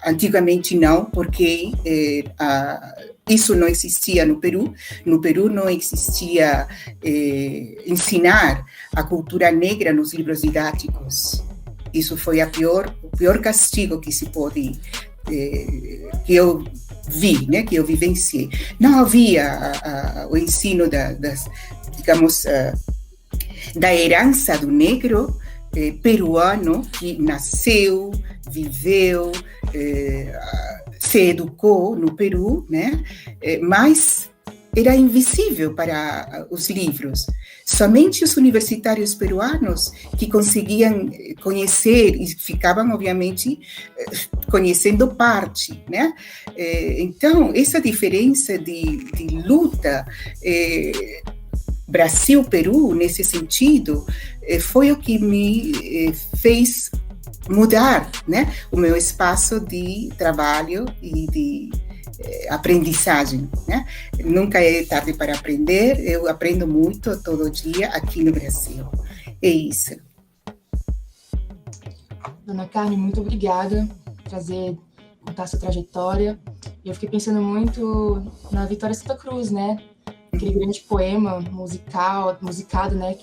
Antigamente não, porque isso não existia no Peru. No Peru não existia ensinar a cultura negra nos livros didáticos. Isso foi o pior castigo que se pode que eu vi, né, que eu vivenciei. Não havia o ensino digamos, da herança do negro peruano que nasceu, viveu, se educou no Peru, né, mas era invisível para os livros. Somente os universitários peruanos que conseguiam conhecer e ficavam, obviamente, conhecendo parte, né? Então, essa diferença de luta Brasil-Peru, nesse sentido, foi o que me fez mudar, né, o meu espaço de trabalho e de aprendizagem, né? Nunca é tarde para aprender, eu aprendo muito todo dia aqui no Brasil. É isso. Dona Carmen, muito obrigada por contar sua trajetória. Eu fiquei pensando muito na Vitória Santa Cruz, né? Aquele grande poema musicado, né?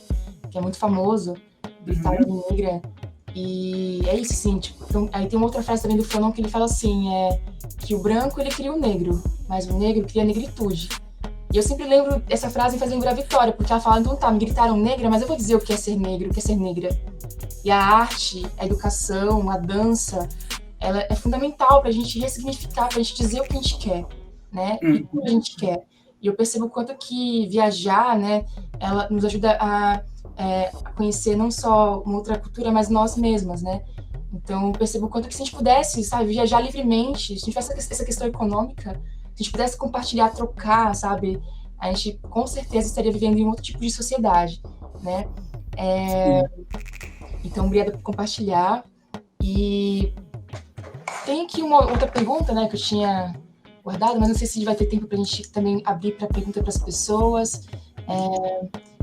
Que é muito famoso, Vitória Negra. E é isso, sim. Tipo, então, aí tem uma outra frase também do Fanon que ele fala assim, que o branco, ele cria o negro, mas o negro cria a negritude. E eu sempre lembro essa frase e faz lembrar a Vitória, porque ela fala, então tá, me gritaram negra, mas eu vou dizer o que é ser negro, o que é ser negra. E a arte, a educação, a dança, ela é fundamental pra gente ressignificar, pra gente dizer o que a gente quer, né? E o que a gente quer. E eu percebo o quanto que viajar, né, ela nos ajuda a conhecer não só uma outra cultura, mas nós mesmas, né? Então, eu percebo o quanto que se a gente pudesse, sabe, viajar livremente, se a gente tivesse essa questão econômica, se a gente pudesse compartilhar, trocar, sabe, a gente com certeza estaria vivendo em outro tipo de sociedade, né? Então, obrigada por compartilhar. E tem aqui uma outra pergunta, né, que eu tinha guardado, mas não sei se vai ter tempo para a gente também abrir para pergunta para as pessoas.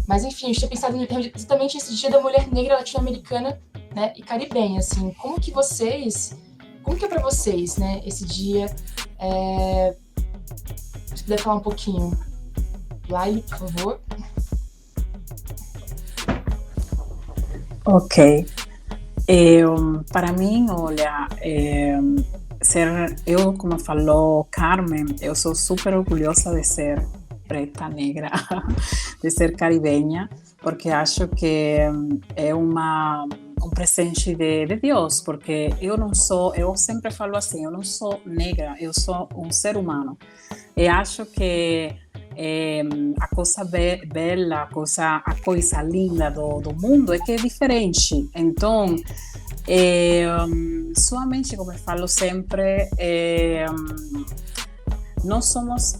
Mas, enfim, eu tinha pensado justamente esse Dia da Mulher Negra Latino-Americana, né, e caribenha, assim, como que é para vocês, né, esse dia? Se puder falar um pouquinho. Laile, por favor. Ok. Para mim, olha, eu, como falou Carmen, eu sou super orgulhosa de ser preta, negra, de ser caribenha, porque acho que é um presente de Deus, porque eu sempre falo assim, eu não sou negra, eu sou um ser humano. E acho que a coisa bela, a coisa linda do mundo é que é diferente. Então, somente, como eu falo sempre, nós somos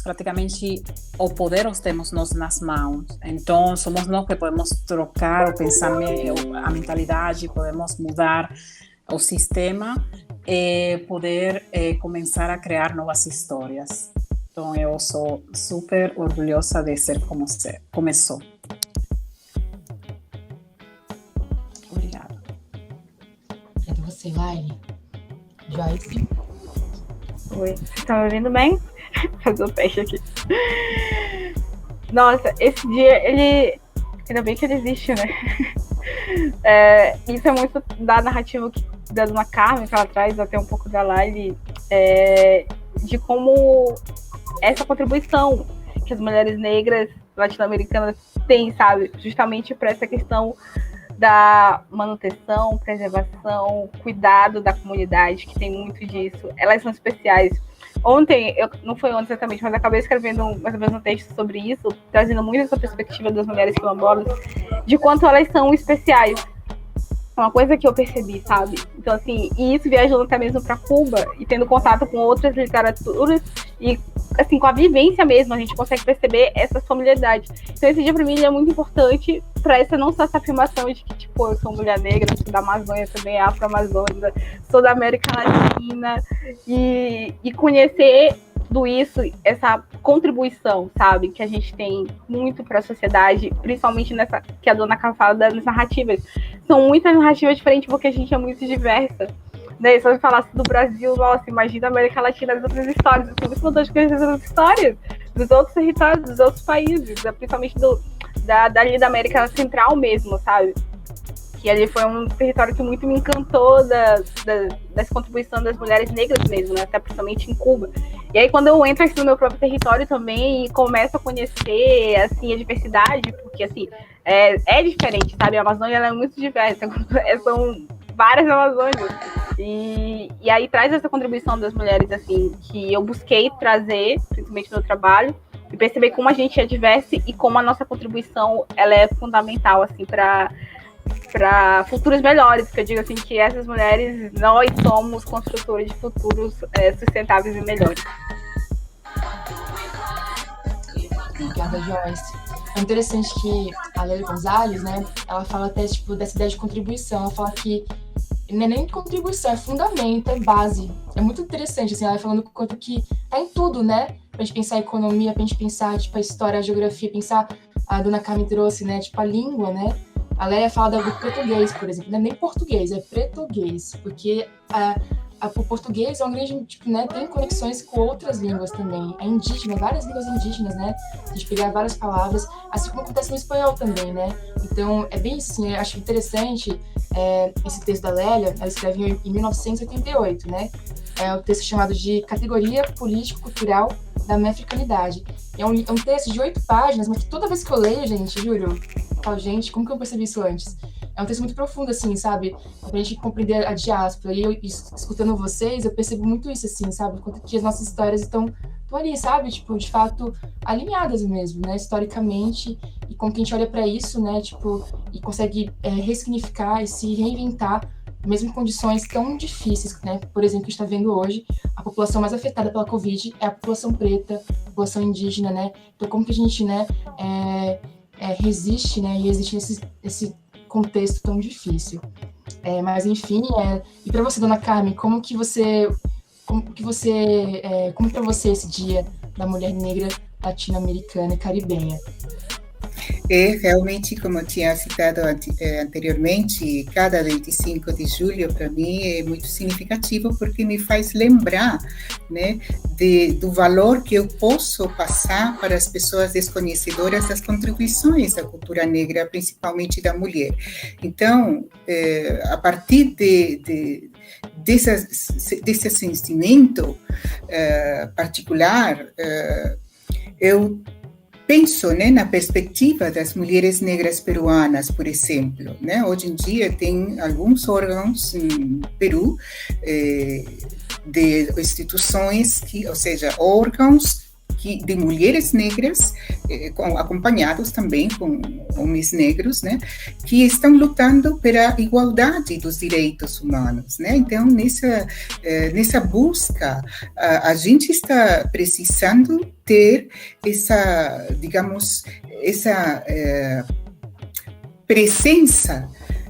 praticamente, o poder os temos nós nas mãos. Então, somos nós que podemos trocar o pensamento, a mentalidade, podemos mudar o sistema e poder começar a criar novas histórias. Então, eu sou super orgulhosa de ser como sou. Obrigada. É de você, Laine. Joyce. Oi, vocês estão me ouvindo bem? Vou fazer o teste aqui. Nossa, esse dia, ainda bem que ele existe, né? Isso é muito da narrativa da Dona Carmen, que ela traz, até um pouco da Laine, de como essa contribuição que as mulheres negras latino-americanas têm, sabe? Justamente para essa questão da manutenção, preservação, cuidado da comunidade, que tem muito disso. Elas são especiais. Ontem, não foi ontem exatamente, mas acabei escrevendo mais ou menos um texto sobre isso, trazendo muito essa perspectiva das mulheres quilombolas, de quanto elas são especiais. É uma coisa que eu percebi, sabe? Então, assim, e isso viajando até mesmo para Cuba e tendo contato com outras literaturas e, assim, com a vivência mesmo, a gente consegue perceber essa familiaridade. Então, esse dia, para mim, ele é muito importante para não só essa afirmação de que, tipo, eu sou mulher negra, sou da Amazônia, também afro-amazônica, sou da América Latina, e conhecer tudo isso, essa contribuição, sabe, que a gente tem muito para a sociedade, principalmente nessa que a Dona Cá fala das narrativas. São muitas narrativas diferentes porque a gente é muito diversa. Né? Se eu falasse do Brasil, nossa, imagina a América Latina, as outras histórias. Eu tenho muito vontade de conhecer as outras histórias dos outros territórios, dos outros países, principalmente dali da América Central mesmo, sabe? Que ali foi um território que muito me encantou dessa contribuição das mulheres negras mesmo, né? Até principalmente em Cuba. E aí, quando eu entro aqui no meu próprio território também e começo a conhecer, assim, a diversidade, porque, assim, é diferente, sabe? A Amazônia, ela é muito diversa, são várias Amazônias. E aí traz essa contribuição das mulheres, assim, que eu busquei trazer, principalmente no meu trabalho, e perceber como a gente é diversa e como a nossa contribuição, ela é fundamental, assim, para futuros melhores, porque eu digo assim que essas mulheres, nós somos construtores de futuros sustentáveis e melhores. Obrigada, Joyce. É interessante que a Lélia Gonzalez, né, ela fala até tipo, dessa ideia de contribuição, ela fala que não é nem contribuição, é fundamento, é base. É muito interessante, assim, ela falando quanto que tá em tudo, né, pra gente pensar a economia, pra gente pensar tipo, a história, a geografia, pensar, a Dona Carmen trouxe, né, tipo a língua, né. A Lélia fala do português, por exemplo, não é nem português, é pretuguês, porque o português é um grande, tipo, né, tem conexões com outras línguas também, é indígena, várias línguas indígenas, né, a gente pegar várias palavras, assim como acontece no espanhol também, né, então é bem assim, eu acho interessante esse texto da Lélia, ela escreve em 1988, né, é um texto chamado de Categoria Político-Cultural da Minha Africanidade. É um texto de 8 páginas, mas que toda vez que eu leio, gente, juro, eu falo, gente, como que eu percebi isso antes? É um texto muito profundo, assim, sabe? Pra gente compreender a diáspora. E eu, escutando vocês, eu percebo muito isso, assim, sabe? Quanto que as nossas histórias estão ali, sabe? Tipo, de fato, alinhadas mesmo, né? Historicamente. E como que a gente olha pra isso, né? Tipo, e consegue ressignificar e se reinventar mesmo em condições tão difíceis, né? Por exemplo, que a gente está vendo hoje, a população mais afetada pela Covid é a população preta, a população indígena, né? Então, como que a gente, né, resiste, né, e existe nesse contexto tão difícil. Mas, enfim, e para você, Dona Carmen, como para você esse dia da mulher negra latino-americana e caribenha? É realmente, como eu tinha citado anteriormente, cada 25 de julho para mim é muito significativo porque me faz lembrar, né, do valor que eu posso passar para as pessoas desconhecedoras das contribuições da cultura negra, principalmente da mulher. Então, a partir desse sentimento particular, eu penso, né, na perspectiva das mulheres negras peruanas, por exemplo, né? Hoje em dia tem alguns órgãos no Peru de instituições ou seja, órgãos de mulheres negras, acompanhados também com homens negros, né, que estão lutando pela igualdade dos direitos humanos, né? Então, nessa busca, a gente está precisando ter essa, digamos, essa presença,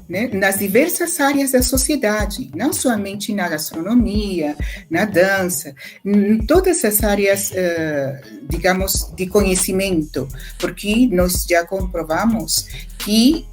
né, nas diversas áreas da sociedade, não somente na gastronomia, na dança, em todas as áreas, digamos, de conhecimento, porque nós já comprovamos que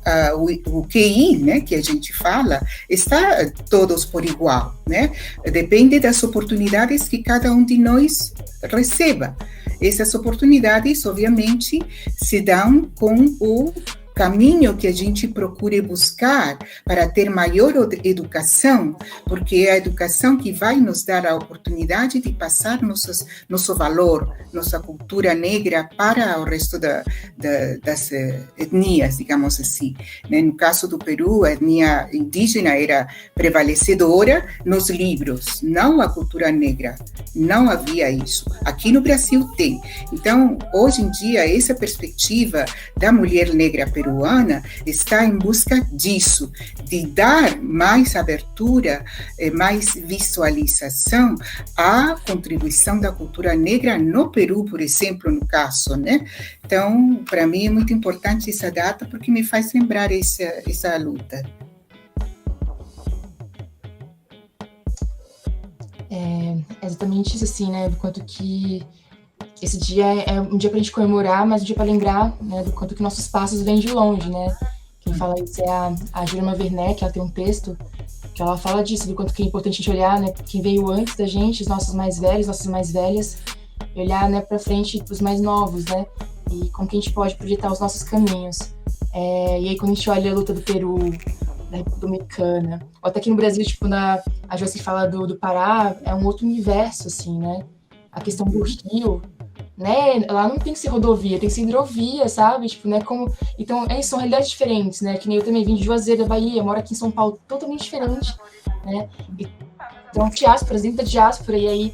o QI, né, que a gente fala, está todos por igual, né? Depende das oportunidades que cada um de nós receba. Essas oportunidades, obviamente, se dão com o caminho que a gente procure buscar para ter maior educação, porque é a educação que vai nos dar a oportunidade de passar nosso valor, nossa cultura negra para o resto das etnias, digamos assim. No caso do Peru, a etnia indígena era prevalecedora nos livros, não a cultura negra. Não havia isso. Aqui no Brasil tem. Então, hoje em dia, essa perspectiva da mulher negra peruana está em busca disso, de dar mais abertura, mais visualização à contribuição da cultura negra no Peru, por exemplo, no caso, né? Então, para mim é muito importante essa data porque me faz lembrar essa luta. É exatamente isso, assim, né? Do quanto que esse dia é um dia para a gente comemorar, mas um dia para lembrar, né, do quanto que nossos passos vêm de longe, né? Quem fala isso é a Jurema Werneck, ela tem um texto que ela fala disso, do quanto que é importante a gente olhar, né, quem veio antes da gente, os nossos mais velhos, nossas mais velhas, e olhar, né, para frente para os mais novos, né? E como que a gente pode projetar os nossos caminhos. E aí quando a gente olha a luta do Peru, da República Dominicana, ou até aqui no Brasil, tipo, quando a Joyce fala do Pará, é um outro universo, assim, né? A questão do rio, né? Lá não tem que ser rodovia, tem que ser hidrovia, sabe? Tipo, né? Então, são realidades diferentes, né? Que nem eu também vim de Juazeiro, da Bahia, moro aqui em São Paulo, totalmente diferente, né? Então, diásporas, dentro da diáspora, e aí...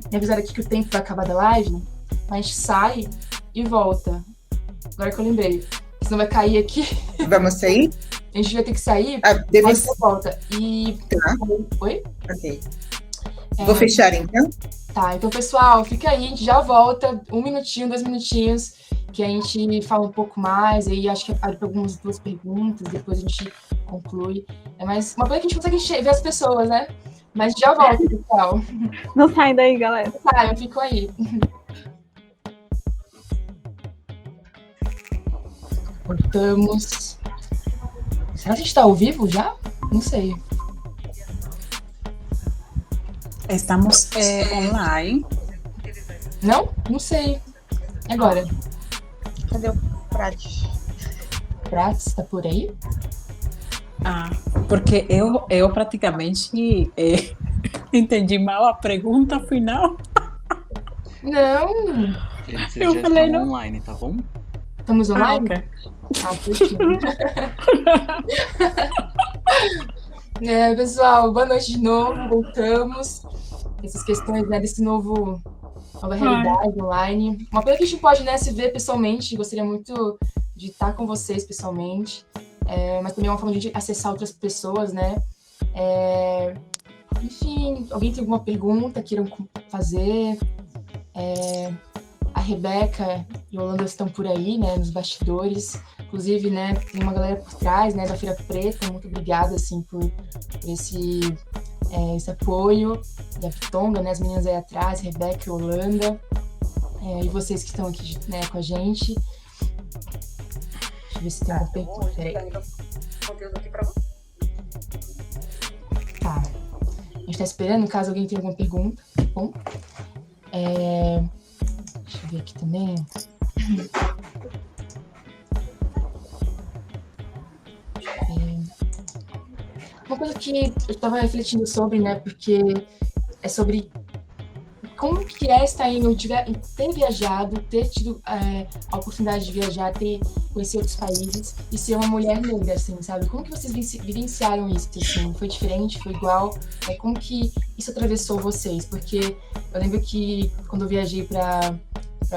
me avisaram aqui que o tempo vai acabar da live, a gente sai e volta. Agora que eu lembrei. Senão vai cair aqui. Vamos sair? A gente vai ter que sair, aí você volta. E... Tá. Oi? Ok. Vou fechar, então? Tá, então, pessoal, fica aí, a gente já volta, 1 minutinho, 2 minutinhos, que a gente fala um pouco mais, aí acho que abre para algumas 2 perguntas, depois a gente conclui. Mas uma coisa que a gente consegue ver as pessoas, né? Mas já volta, pessoal. Não saem daí, galera. Eu fico aí. Voltamos. Será que a gente está ao vivo já? Não sei. Estamos online. Não? Não sei. Agora. Cadê o Prates? Prates, tá por aí? Porque eu praticamente entendi mal a pergunta final. Não. Vocês Eu já falei, estão não. online, tá bom? Estamos online? Okay. Puxinho. Pessoal, boa noite de novo, voltamos. Essas questões, né, desse nova realidade online. Uma coisa que a gente pode, né, se ver pessoalmente, gostaria muito de estar com vocês pessoalmente, mas também é uma forma de acessar outras pessoas, né. Enfim, alguém tem alguma pergunta, queiram fazer? A Rebeca e o Holanda estão por aí, né, nos bastidores. Inclusive, né, tem uma galera por trás, né, da Feira Preta. Muito obrigada, assim, por esse apoio. E a Vitonga, né, as meninas aí atrás, Rebeca e Holanda. E vocês que estão aqui, né, com a gente. eu ver se tem alguma pergunta. Peraí. Conteúdo aqui pra você. Tá. A gente tá esperando, caso alguém tenha alguma pergunta. Bom. Deixa eu ver aqui também. Uma coisa que eu estava refletindo sobre, né, porque é sobre como que é estar ter viajado, ter tido a oportunidade de viajar, ter conhecido outros países e ser uma mulher negra, assim, sabe? Como que vocês vivenciaram isso, assim? Foi diferente? Foi igual? Como que isso atravessou vocês? Porque eu lembro que quando eu viajei para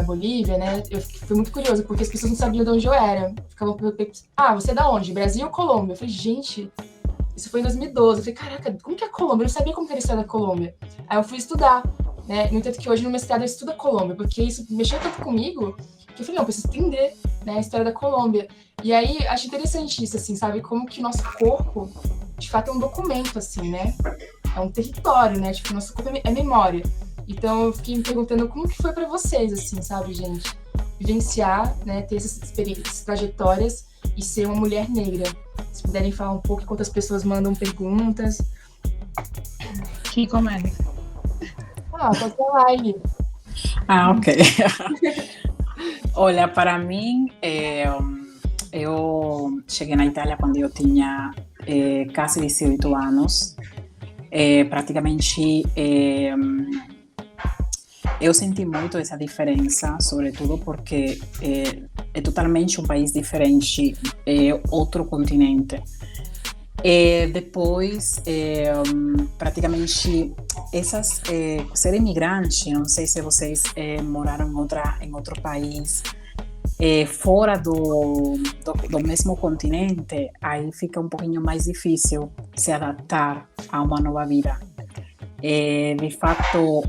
Bolívia, né, eu fui muito curiosa, porque as pessoas não sabiam de onde eu era. Ficavam perguntando, você é da onde? Brasil ou Colômbia? Eu falei, gente, isso foi em 2012. Eu falei, caraca, como que é a Colômbia? Eu não sabia como que era a história da Colômbia. Aí eu fui estudar, né? No entanto que hoje no mestrado eu estudo a Colômbia, porque isso mexeu tanto comigo que eu falei, não, preciso entender, né, a história da Colômbia. E aí, acho interessante isso, assim, sabe? Como que nosso corpo, de fato, é um documento, assim, né? É um território, né? Tipo, nosso corpo é memória. Então, eu fiquei me perguntando como que foi pra vocês, assim, sabe, gente? Vivenciar, né, ter essas experiências, essas trajetórias e ser uma mulher negra. Se puderem falar um pouco enquanto as pessoas mandam perguntas. Quem começa? Pode falar aí. Ok. Olha, para mim, eu cheguei na Itália quando eu tinha quase 18 anos. Praticamente, eu senti muito essa diferença, sobretudo porque é totalmente um país diferente, é outro continente. Depois, praticamente, ser imigrante, não sei se vocês moraram em outro país, fora do mesmo continente, aí fica um pouquinho mais difícil se adaptar a uma nova vida. De fato,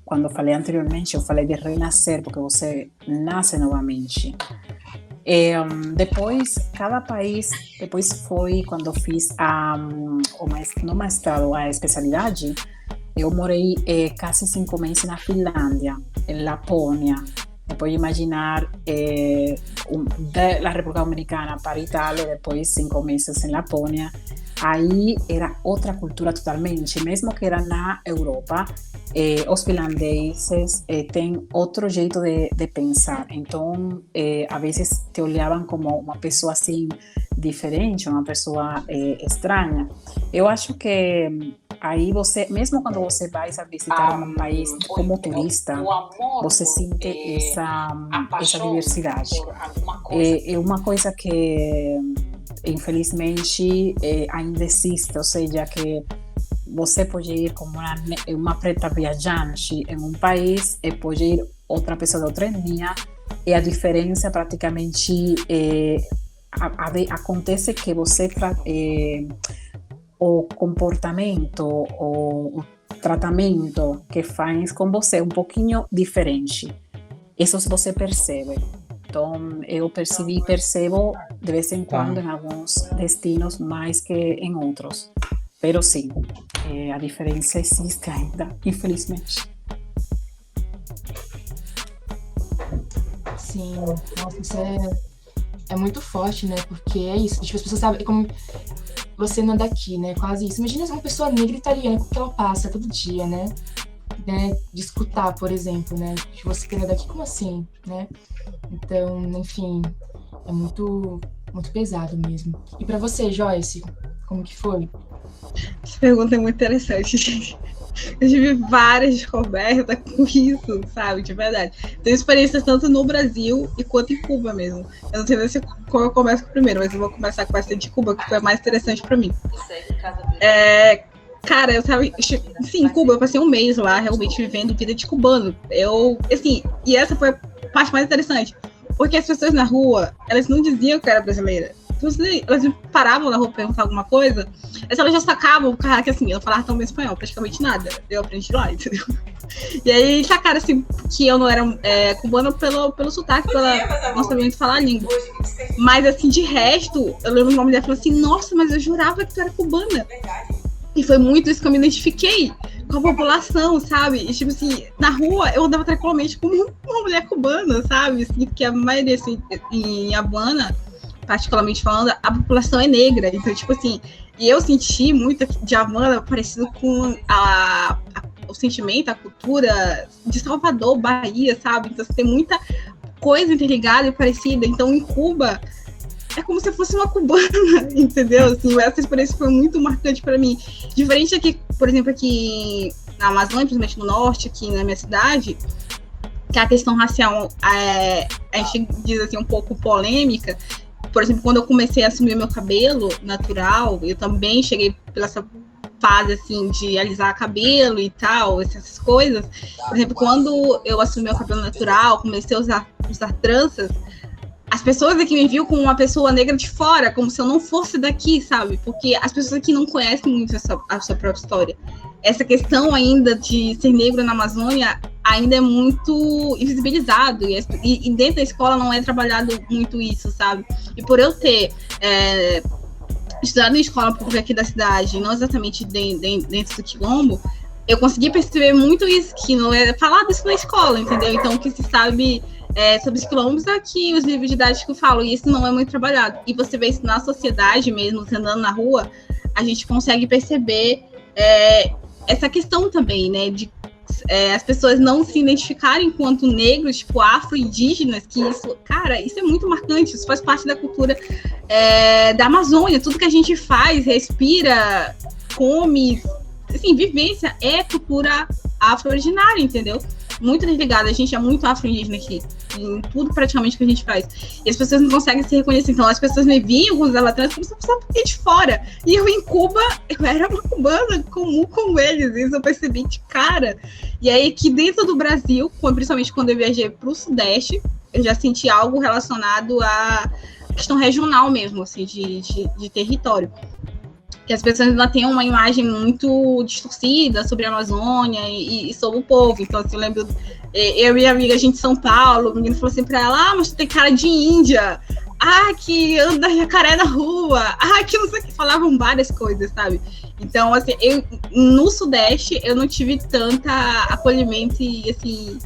quando falei anteriormente, eu falei de renascer, porque você nasce novamente. Depois, cada país, depois foi quando eu fiz no mestrado, a especialidade, eu morei quase 5 meses na Finlândia, em Lapônia. Depois de imaginar da República Dominicana para a Itália, depois 5 meses em Lapônia. Aí era outra cultura totalmente, mesmo que era na Europa, os finlandeses têm outro jeito de pensar, então às vezes te olhavam como uma pessoa assim diferente, uma pessoa estranha. Eu acho que aí você, mesmo quando você vai visitar um país como turista, você sente essa diversidade. É uma coisa que infelizmente ainda existe, ou seja, que você pode ir como uma preta viajante em um país e pode ir outra pessoa de outra etnia, e a diferença praticamente acontece que você o comportamento, o tratamento que faz com você é um pouquinho diferente. Isso você percebe. Então, eu percebo de vez em quando em alguns destinos mais que em outros. Pero sim, a diferença existe ainda, infelizmente. Sim, nossa, isso é muito forte, né? Porque é isso, tipo, as pessoas sabem como você não é daqui, né? Quase isso. Imagina uma pessoa negra italiana, o que ela passa todo dia, né? De escutar, por exemplo, né? De você que não é daqui, como assim, né? Então, enfim, é muito, muito pesado mesmo. E pra você, Joyce, como que foi? Essa pergunta é muito interessante, gente. Eu tive várias descobertas com isso, sabe? De verdade. Tenho experiências tanto no Brasil e quanto em Cuba mesmo. Eu não sei se eu começo primeiro, mas eu vou começar com essa de Cuba, que foi a mais interessante pra mim. Cara, eu tava. Sim, em Cuba, eu passei um mês lá, realmente vivendo vida de cubano. E essa foi a parte mais interessante. Porque as pessoas na rua, elas não diziam que eu era brasileira. Elas me paravam na rua pra perguntar alguma coisa, mas elas já sacavam, cara, que assim, eu não falava tão bem espanhol, praticamente nada. Eu aprendi lá, entendeu? E aí sacaram assim, que eu não era cubana pelo sotaque, pela não sabia falar a língua. Mas assim, de resto, eu lembro o nome dela e falei assim, nossa, mas eu jurava que tu era cubana. E foi muito isso que eu me identifiquei com a população, sabe? E tipo assim, na rua eu andava tranquilamente como uma mulher cubana, sabe? Assim, porque a maioria, assim, em Havana, particularmente falando, a população é negra. Então, tipo assim, e eu senti muito de Havana parecido com o sentimento, a cultura de Salvador, Bahia, sabe? Então, tem muita coisa interligada e parecida. Então, em Cuba, é como se fosse uma cubana, entendeu? Assim, essa experiência foi muito marcante para mim. Diferente aqui, por exemplo, aqui na Amazônia, principalmente no norte, aqui na minha cidade, que a questão racial a gente diz assim, um pouco polêmica. Por exemplo, quando eu comecei a assumir meu cabelo natural, eu também cheguei pela essa fase assim de alisar cabelo e tal, essas coisas. Por exemplo, quando eu assumi meu cabelo natural, comecei a usar tranças, as pessoas aqui me viam como uma pessoa negra de fora, como se eu não fosse daqui, sabe? Porque as pessoas aqui não conhecem muito a sua própria história. Essa questão ainda de ser negro na Amazônia ainda é muito invisibilizado, e dentro da escola não é trabalhado muito isso, sabe? E por eu ter estudado em escola pública aqui da cidade, não exatamente dentro do Quilombo, eu consegui perceber muito isso, que não é falado isso na escola, entendeu? Então, o que se sabe sobre os quilombos é que os livros didáticos falam, e isso não é muito trabalhado. E você vê isso na sociedade mesmo, você andando na rua, a gente consegue perceber essa questão também, né, de as pessoas não se identificarem enquanto negros, tipo, afro-indígenas, que isso, cara, isso é muito marcante, isso faz parte da cultura da Amazônia, tudo que a gente faz, respira, come, assim, vivência é cultura afro-originária, entendeu? Muito desligada, a gente é muito afro-indígena aqui, em tudo praticamente que a gente faz. E as pessoas não conseguem se reconhecer, então as pessoas me viam quando ela trans como se fosse uma de fora. E eu em Cuba, eu era uma cubana comum com eles, isso eu percebi de cara. E aí que dentro do Brasil, principalmente quando eu viajei para o Sudeste, eu já senti algo relacionado à questão regional mesmo, assim, de território. Que as pessoas ainda têm uma imagem muito distorcida sobre a Amazônia e sobre o povo. Então, assim, eu lembro, eu e minha amiga, a gente de São Paulo, o menino falou assim pra ela, mas tu tem cara de índia, que anda jacaré na rua, que não sei o que, falavam várias coisas, sabe? Então, assim, no Sudeste, eu não tive tanta acolhimento e, assim,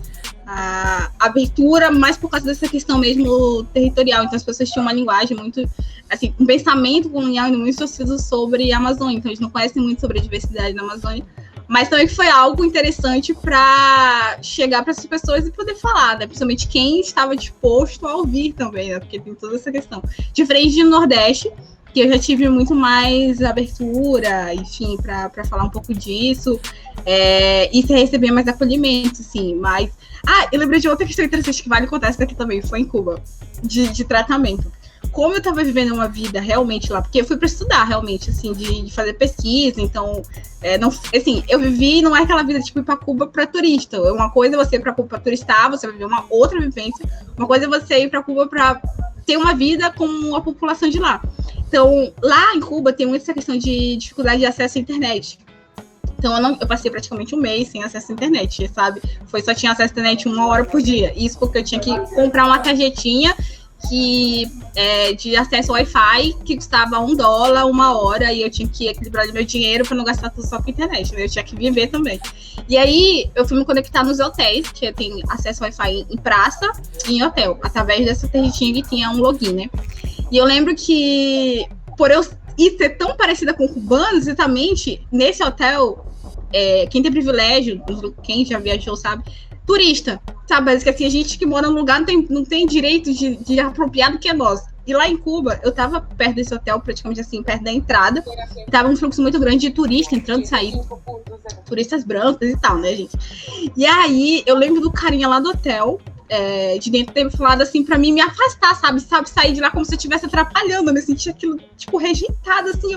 a abertura, mais por causa dessa questão mesmo territorial. Então, as pessoas tinham uma linguagem muito, assim, um pensamento colonial muito distorcido sobre a Amazônia. Então, eles não conhecem muito sobre a diversidade da Amazônia, mas também foi algo interessante para chegar para essas pessoas e poder falar, né? Principalmente quem estava disposto a ouvir também, né? Porque tem toda essa questão. Diferente do Nordeste, que eu já tive muito mais abertura, enfim, para falar um pouco disso, e se receber mais acolhimento, assim, mas... eu lembrei de outra questão interessante que vale contar, essa daqui também, foi em Cuba, de tratamento. Como eu estava vivendo uma vida realmente lá, porque eu fui para estudar realmente, assim, de fazer pesquisa, então, não, assim, eu vivi, não é aquela vida, tipo, ir para Cuba para turista. Uma coisa é você ir para Cuba para turistar, você vai viver uma outra vivência, uma coisa é você ir para Cuba para ter uma vida com a população de lá. Então, lá em Cuba tem muita essa questão de dificuldade de acesso à internet. Então, eu passei praticamente um mês sem acesso à internet, sabe? Só tinha acesso à internet 1 hora por dia. Isso porque eu tinha que comprar uma tarjetinha de acesso ao Wi-Fi que custava $1 uma hora, e eu tinha que equilibrar meu dinheiro para não gastar tudo só com internet, né? Eu tinha que viver também. E aí, eu fui me conectar nos hotéis, que tem acesso ao Wi-Fi em praça e em hotel, através dessa tarjetinha que tinha um login, né? E eu lembro que, por eu ser tão parecida com cubanos, exatamente, nesse hotel, quem tem privilégio, quem já viajou sabe, turista, sabe, que assim, a gente que mora no lugar não tem direito de apropriar do que é nosso. E lá em Cuba, eu tava perto desse hotel, praticamente assim, perto da entrada, e tava um fluxo muito grande de turista entrando e saindo, turistas brancos e tal, né, gente? E aí, eu lembro do carinha lá do hotel, de dentro ter falado assim pra mim me afastar, sabe, sair de lá como se eu estivesse atrapalhando, eu me sentia aquilo, tipo, rejeitada, assim,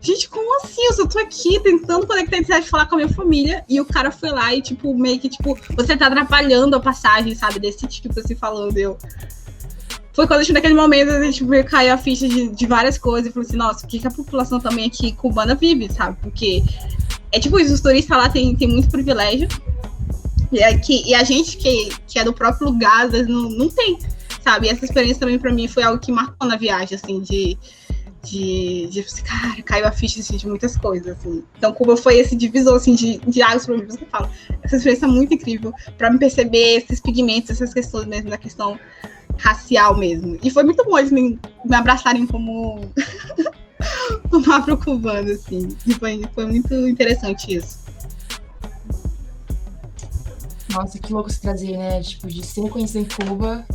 gente, como assim? Eu só tô aqui tentando conectar a internet, falar com a minha família, e o cara foi lá e, tipo, meio que, tipo, você tá atrapalhando a passagem, sabe, desse tipo, assim, falando, Foi quando, naquele momento, a gente meio caiu a ficha de várias coisas, e falou assim, nossa, o que a população também aqui cubana vive, sabe, porque tipo isso, os turistas lá tem muito privilégio, e a gente que é do próprio lugar, às vezes não tem, sabe, e essa experiência também pra mim foi algo que marcou na viagem, assim, de cara, caiu a ficha assim, de muitas coisas, assim. Então, Cuba foi esse divisor, assim, de águas para mim, que eu falo. Essa experiência é muito incrível para me perceber esses pigmentos, essas questões mesmo da questão racial mesmo. E foi muito bom eles me abraçarem como como afro-cubano, assim. E foi muito interessante isso. Nossa, que louco você trazer, né? Tipo, de ser reconhecido em Cuba,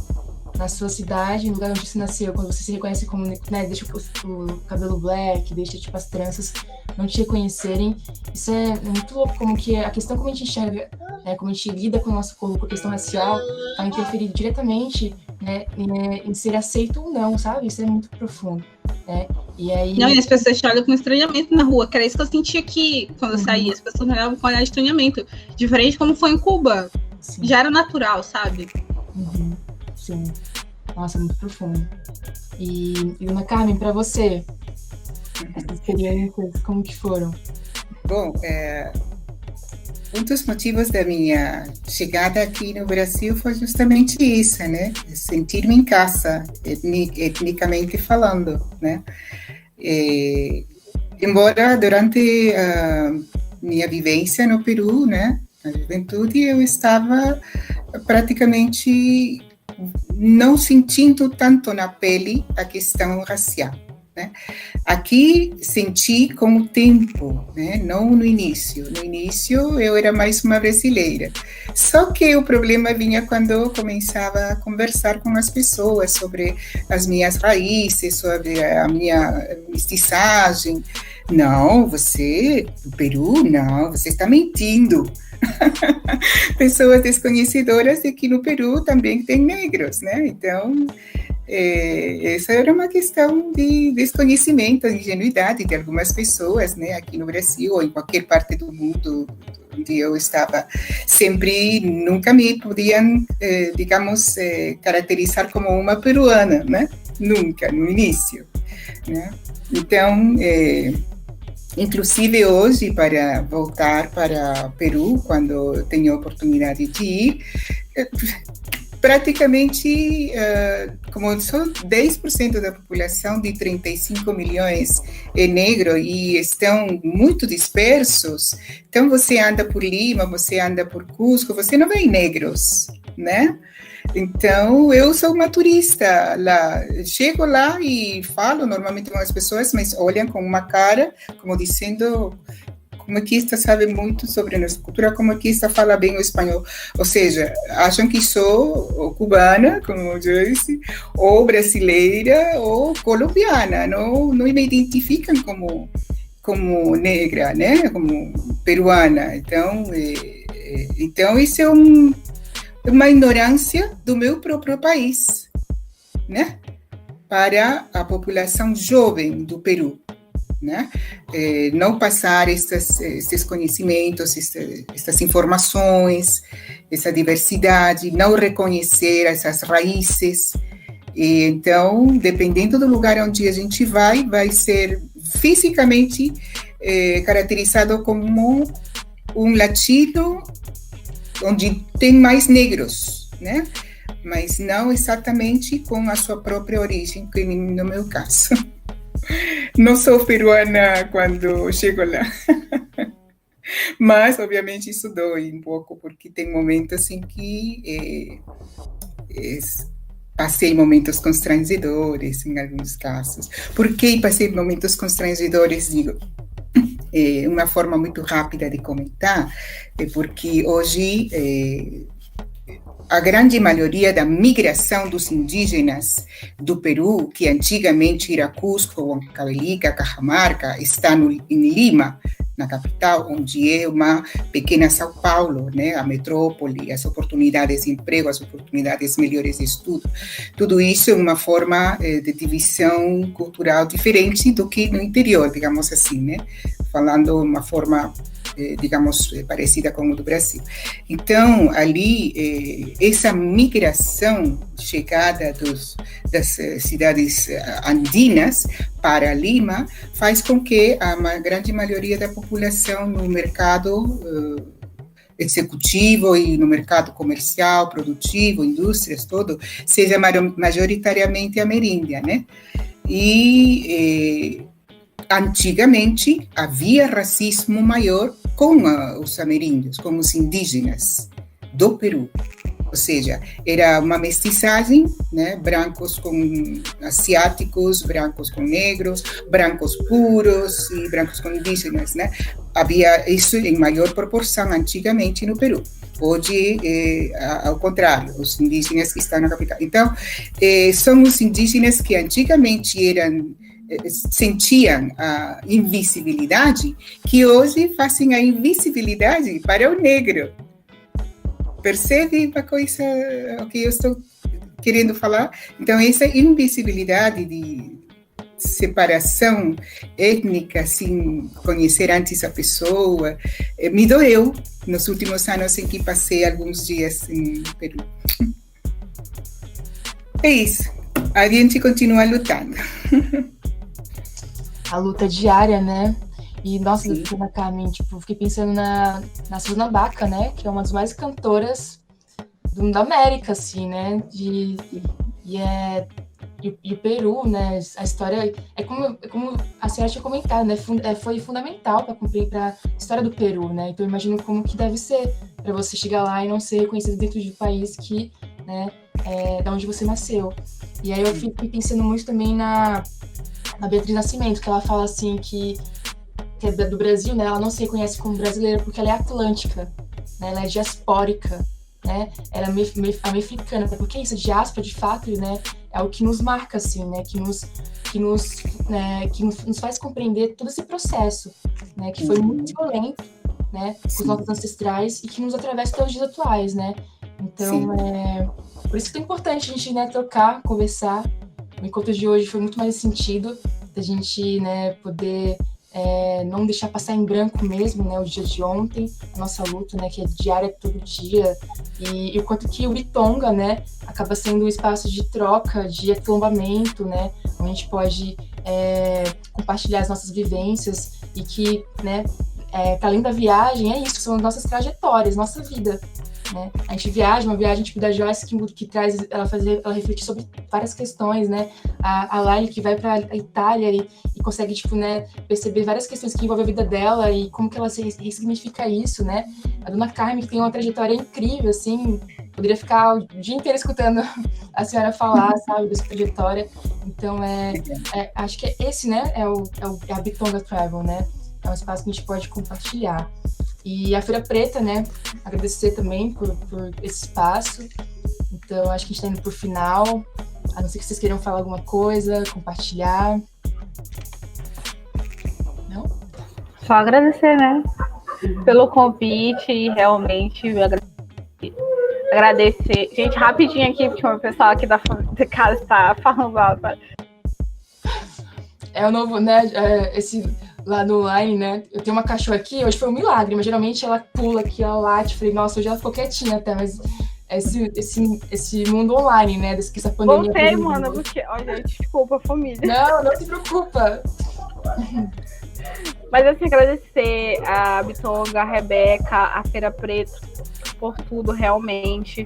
na sua cidade, no lugar onde você nasceu, quando você se reconhece como, né, deixa o cabelo black, deixa, tipo, as tranças não te reconhecerem. Isso é muito louco, como que a questão como a gente enxerga, né, como a gente lida com o nosso corpo, com a questão racial, vai interferir diretamente, né, em ser aceito ou não, sabe? Isso é muito profundo, né? E aí... Não, e as pessoas te olham com estranhamento na rua, que era isso que eu senti aqui quando eu saí. As pessoas me olhavam com olhar de estranhamento. Diferente como foi em Cuba. Sim. Já era natural, sabe? Sim. Nossa, muito profundo. E Dona Carmen, para você, essas experiências, como que foram? Bom, um dos motivos da minha chegada aqui no Brasil foi justamente isso, né? Sentir-me em casa, etnicamente falando, né? Embora durante a minha vivência no Peru, né, na juventude, eu estava praticamente não sentindo tanto na pele a questão racial, né? Aqui senti com o tempo, né? Não no início. No início eu era mais uma brasileira. Só que o problema vinha quando eu começava a conversar com as pessoas sobre as minhas raízes, sobre a minha mestiçagem. Não, você, do Peru, não, você está mentindo. Pessoas desconhecedoras de que no Peru também tem negros, né? Então, essa era uma questão de desconhecimento, de ingenuidade de algumas pessoas, né? Aqui no Brasil ou em qualquer parte do mundo onde eu estava, sempre, nunca me podiam, digamos, caracterizar como uma peruana, né? Nunca, no início, né? Então, inclusive hoje, para voltar para o Peru, quando tenho a oportunidade de ir, praticamente, como só 10% da população de 35 milhões é negro e estão muito dispersos, então você anda por Lima, você anda por Cusco, você não vê negros, né? Então, eu sou uma turista lá, chego lá e falo normalmente com as pessoas, mas olham com uma cara, como dizendo, como é que esta sabe muito sobre a nossa cultura, como é que esta fala bem o espanhol. Ou seja, acham que sou cubana, como eu disse, ou brasileira, ou colombiana, não me identificam como negra, né? Como peruana. Então isso é uma ignorância do meu próprio país, né? Para a população jovem do Peru, né? Não passar esses conhecimentos, essas informações, essa diversidade, não reconhecer essas raízes. E, então, dependendo do lugar onde a gente vai ser fisicamente caracterizado como um latino onde tem mais negros, né? Mas não exatamente com a sua própria origem, que no meu caso. Não sou peruana quando chego lá. Mas, obviamente, isso dói um pouco, porque tem momentos em que passei momentos constrangedores, em alguns casos. Por que passei momentos constrangedores, digo? Uma forma muito rápida de comentar, porque hoje a grande maioria da migração dos indígenas do Peru, que antigamente era Cusco, Huancavelica, Cajamarca, está em Lima, na capital, onde é uma pequena São Paulo, né, a metrópole, as oportunidades de emprego, as oportunidades melhores de estudo. Tudo isso é uma forma de divisão cultural diferente do que no interior, digamos assim, né? Falando uma forma, digamos, parecida com o do Brasil. Então, ali, essa migração, chegada das cidades andinas para Lima, faz com que a grande maioria da população no mercado executivo e no mercado comercial, produtivo, indústrias, todo, seja majoritariamente ameríndia, né? E antigamente havia racismo maior com os ameríndios, com os indígenas do Peru, ou seja, era uma mestiçagem, né? Brancos com asiáticos, brancos com negros, brancos puros e brancos com indígenas, né? Havia isso em maior proporção antigamente no Peru. Hoje, ao contrário, os indígenas que estão na capital. Então, são os indígenas que antigamente sentiam a invisibilidade, que hoje fazem a invisibilidade para o negro. Percebe uma coisa o que eu estou querendo falar? Então, essa invisibilidade de separação étnica, sem conhecer antes a pessoa, me doeu nos últimos anos em que passei alguns dias em Peru. É isso. A gente continua lutando. A luta diária, né? E, nossa, Ana Carmen, tipo, fiquei pensando na Susana Baca, né? Que é uma das mais cantoras da América, assim, né? E o Peru, né? A história é como a senhora tinha comentado, né? Foi fundamental para a história do Peru, né? Então, eu imagino como que deve ser para você chegar lá e não ser reconhecido dentro de um país que, né? Da onde você nasceu. E aí eu fiquei pensando muito também na Beatriz Nascimento, que ela fala assim que é do Brasil, né? Ela não se reconhece como brasileira porque ela é atlântica, né? Ela é diaspórica, né? Ela é americana, porque isso, diáspora, de fato, né? É o que nos marca, assim, né? Que nos faz compreender todo esse processo, né? Que foi muito violento, né? Com os nossos ancestrais e que nos atravessa até os dias atuais, né? Então, por isso que é importante a gente, né, trocar, conversar. O encontro de hoje foi muito mais sentido da gente, né, poder não deixar passar em branco mesmo, né, o dia de ontem, a nossa luta, né, que é diária todo dia, e o quanto que o Bitonga, né, acaba sendo um espaço de troca, de aquilombamento, né, onde a gente pode compartilhar as nossas vivências e que, né, para além da viagem, é isso, são nossas trajetórias, nossa vida. Né? A gente viaja, uma viagem tipo da Joyce que traz ela refletir sobre várias questões, né? A Laila que vai para a Itália e consegue tipo, né, perceber várias questões que envolvem a vida dela e como que ela se ressignifica isso, né? A Dona Carmen que tem uma trajetória incrível, assim, poderia ficar o dia inteiro escutando a senhora falar, sabe, dessa trajetória. Então acho que esse, né, é a Bitonga Travel, né? É um espaço que a gente pode compartilhar. E a Feira Preta, né, agradecer também por esse espaço. Então, acho que a gente está indo para o final. A não ser que vocês queiram falar alguma coisa, compartilhar. Não? Só agradecer, né, pelo convite e realmente agradecer. Gente, rapidinho aqui, porque o pessoal aqui da casa está falando alto. É o novo, né, esse... lá no online, né? Eu tenho uma cachorra aqui, hoje foi um milagre, mas geralmente ela pula aqui, ela late. Falei, nossa, hoje ela ficou quietinha até, mas esse mundo online, né? Desde que essa pandemia. Voltei, mano, porque. Ó, gente, desculpa, família. Não se preocupa. Mas assim, agradecer a Bitonga, a Rebeca, a Feira Preta, por tudo realmente.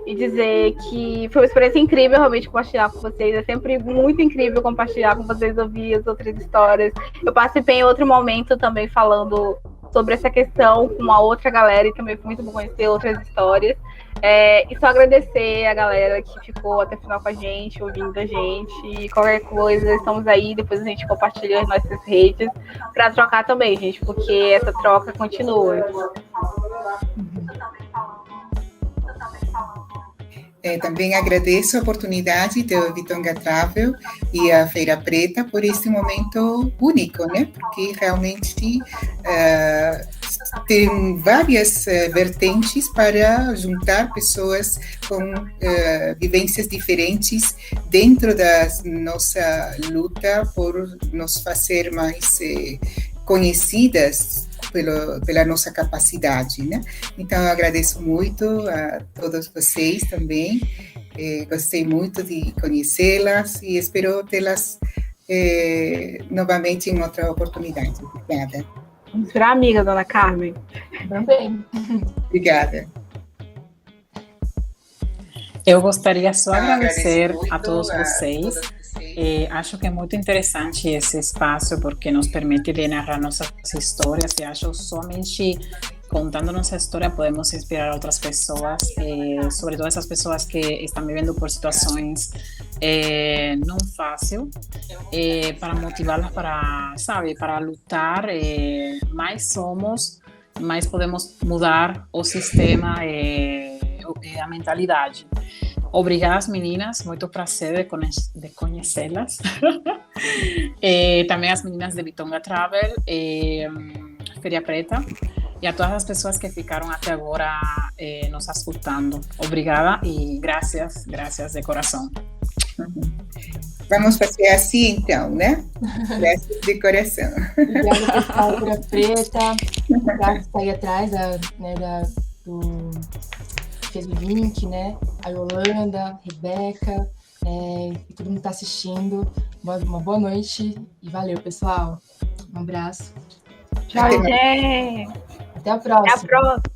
E dizer que foi uma experiência incrível realmente compartilhar com vocês. É sempre muito incrível compartilhar com vocês, ouvir as outras histórias. Eu participei em outro momento também falando sobre essa questão com uma outra galera e também foi muito bom conhecer outras histórias. E só agradecer a galera que ficou até o final com a gente, ouvindo a gente. E qualquer coisa, estamos aí. Depois a gente compartilha as nossas redes para trocar também, gente, porque essa troca continua. Também agradeço a oportunidade do Bitonga Travel e a Feira Preta por este momento único, né? Porque realmente tem várias vertentes para juntar pessoas com vivências diferentes dentro da nossa luta por nos fazer mais conhecidas pela nossa capacidade, né? Então, eu agradeço muito a todos vocês também. Gostei muito de conhecê-las e espero tê-las novamente em outra oportunidade. Obrigada. Vamos virar amiga, Dona Carmen. Também. Obrigada. Eu gostaria só de agradecer a todos vocês. Acho que é muito interessante esse espaço porque nos permite narrar nossas histórias e acho somente contando nossa história, podemos inspirar outras pessoas, sobretudo essas pessoas que estão vivendo por situações não fáceis, para motivá-las para, sabe, para lutar. Mais somos, mais podemos mudar o sistema, a mentalidade. Obrigadas, meninas, muito prazer de conhecê-las. Também as meninas de Bitonga Travel, Feria Preta, e a todas as pessoas que ficaram até agora nos escutando. Obrigada e graças de coração. Vamos fazer assim, então, né? Graças de coração. Obrigada, pessoal, Feria Preta. Obrigada por estar aí atrás do fez o link, né? A Yolanda, Rebeca, e todo mundo está assistindo. Uma boa noite e valeu, pessoal. Um abraço. Tchau, gente. Até a próxima. Até a próxima.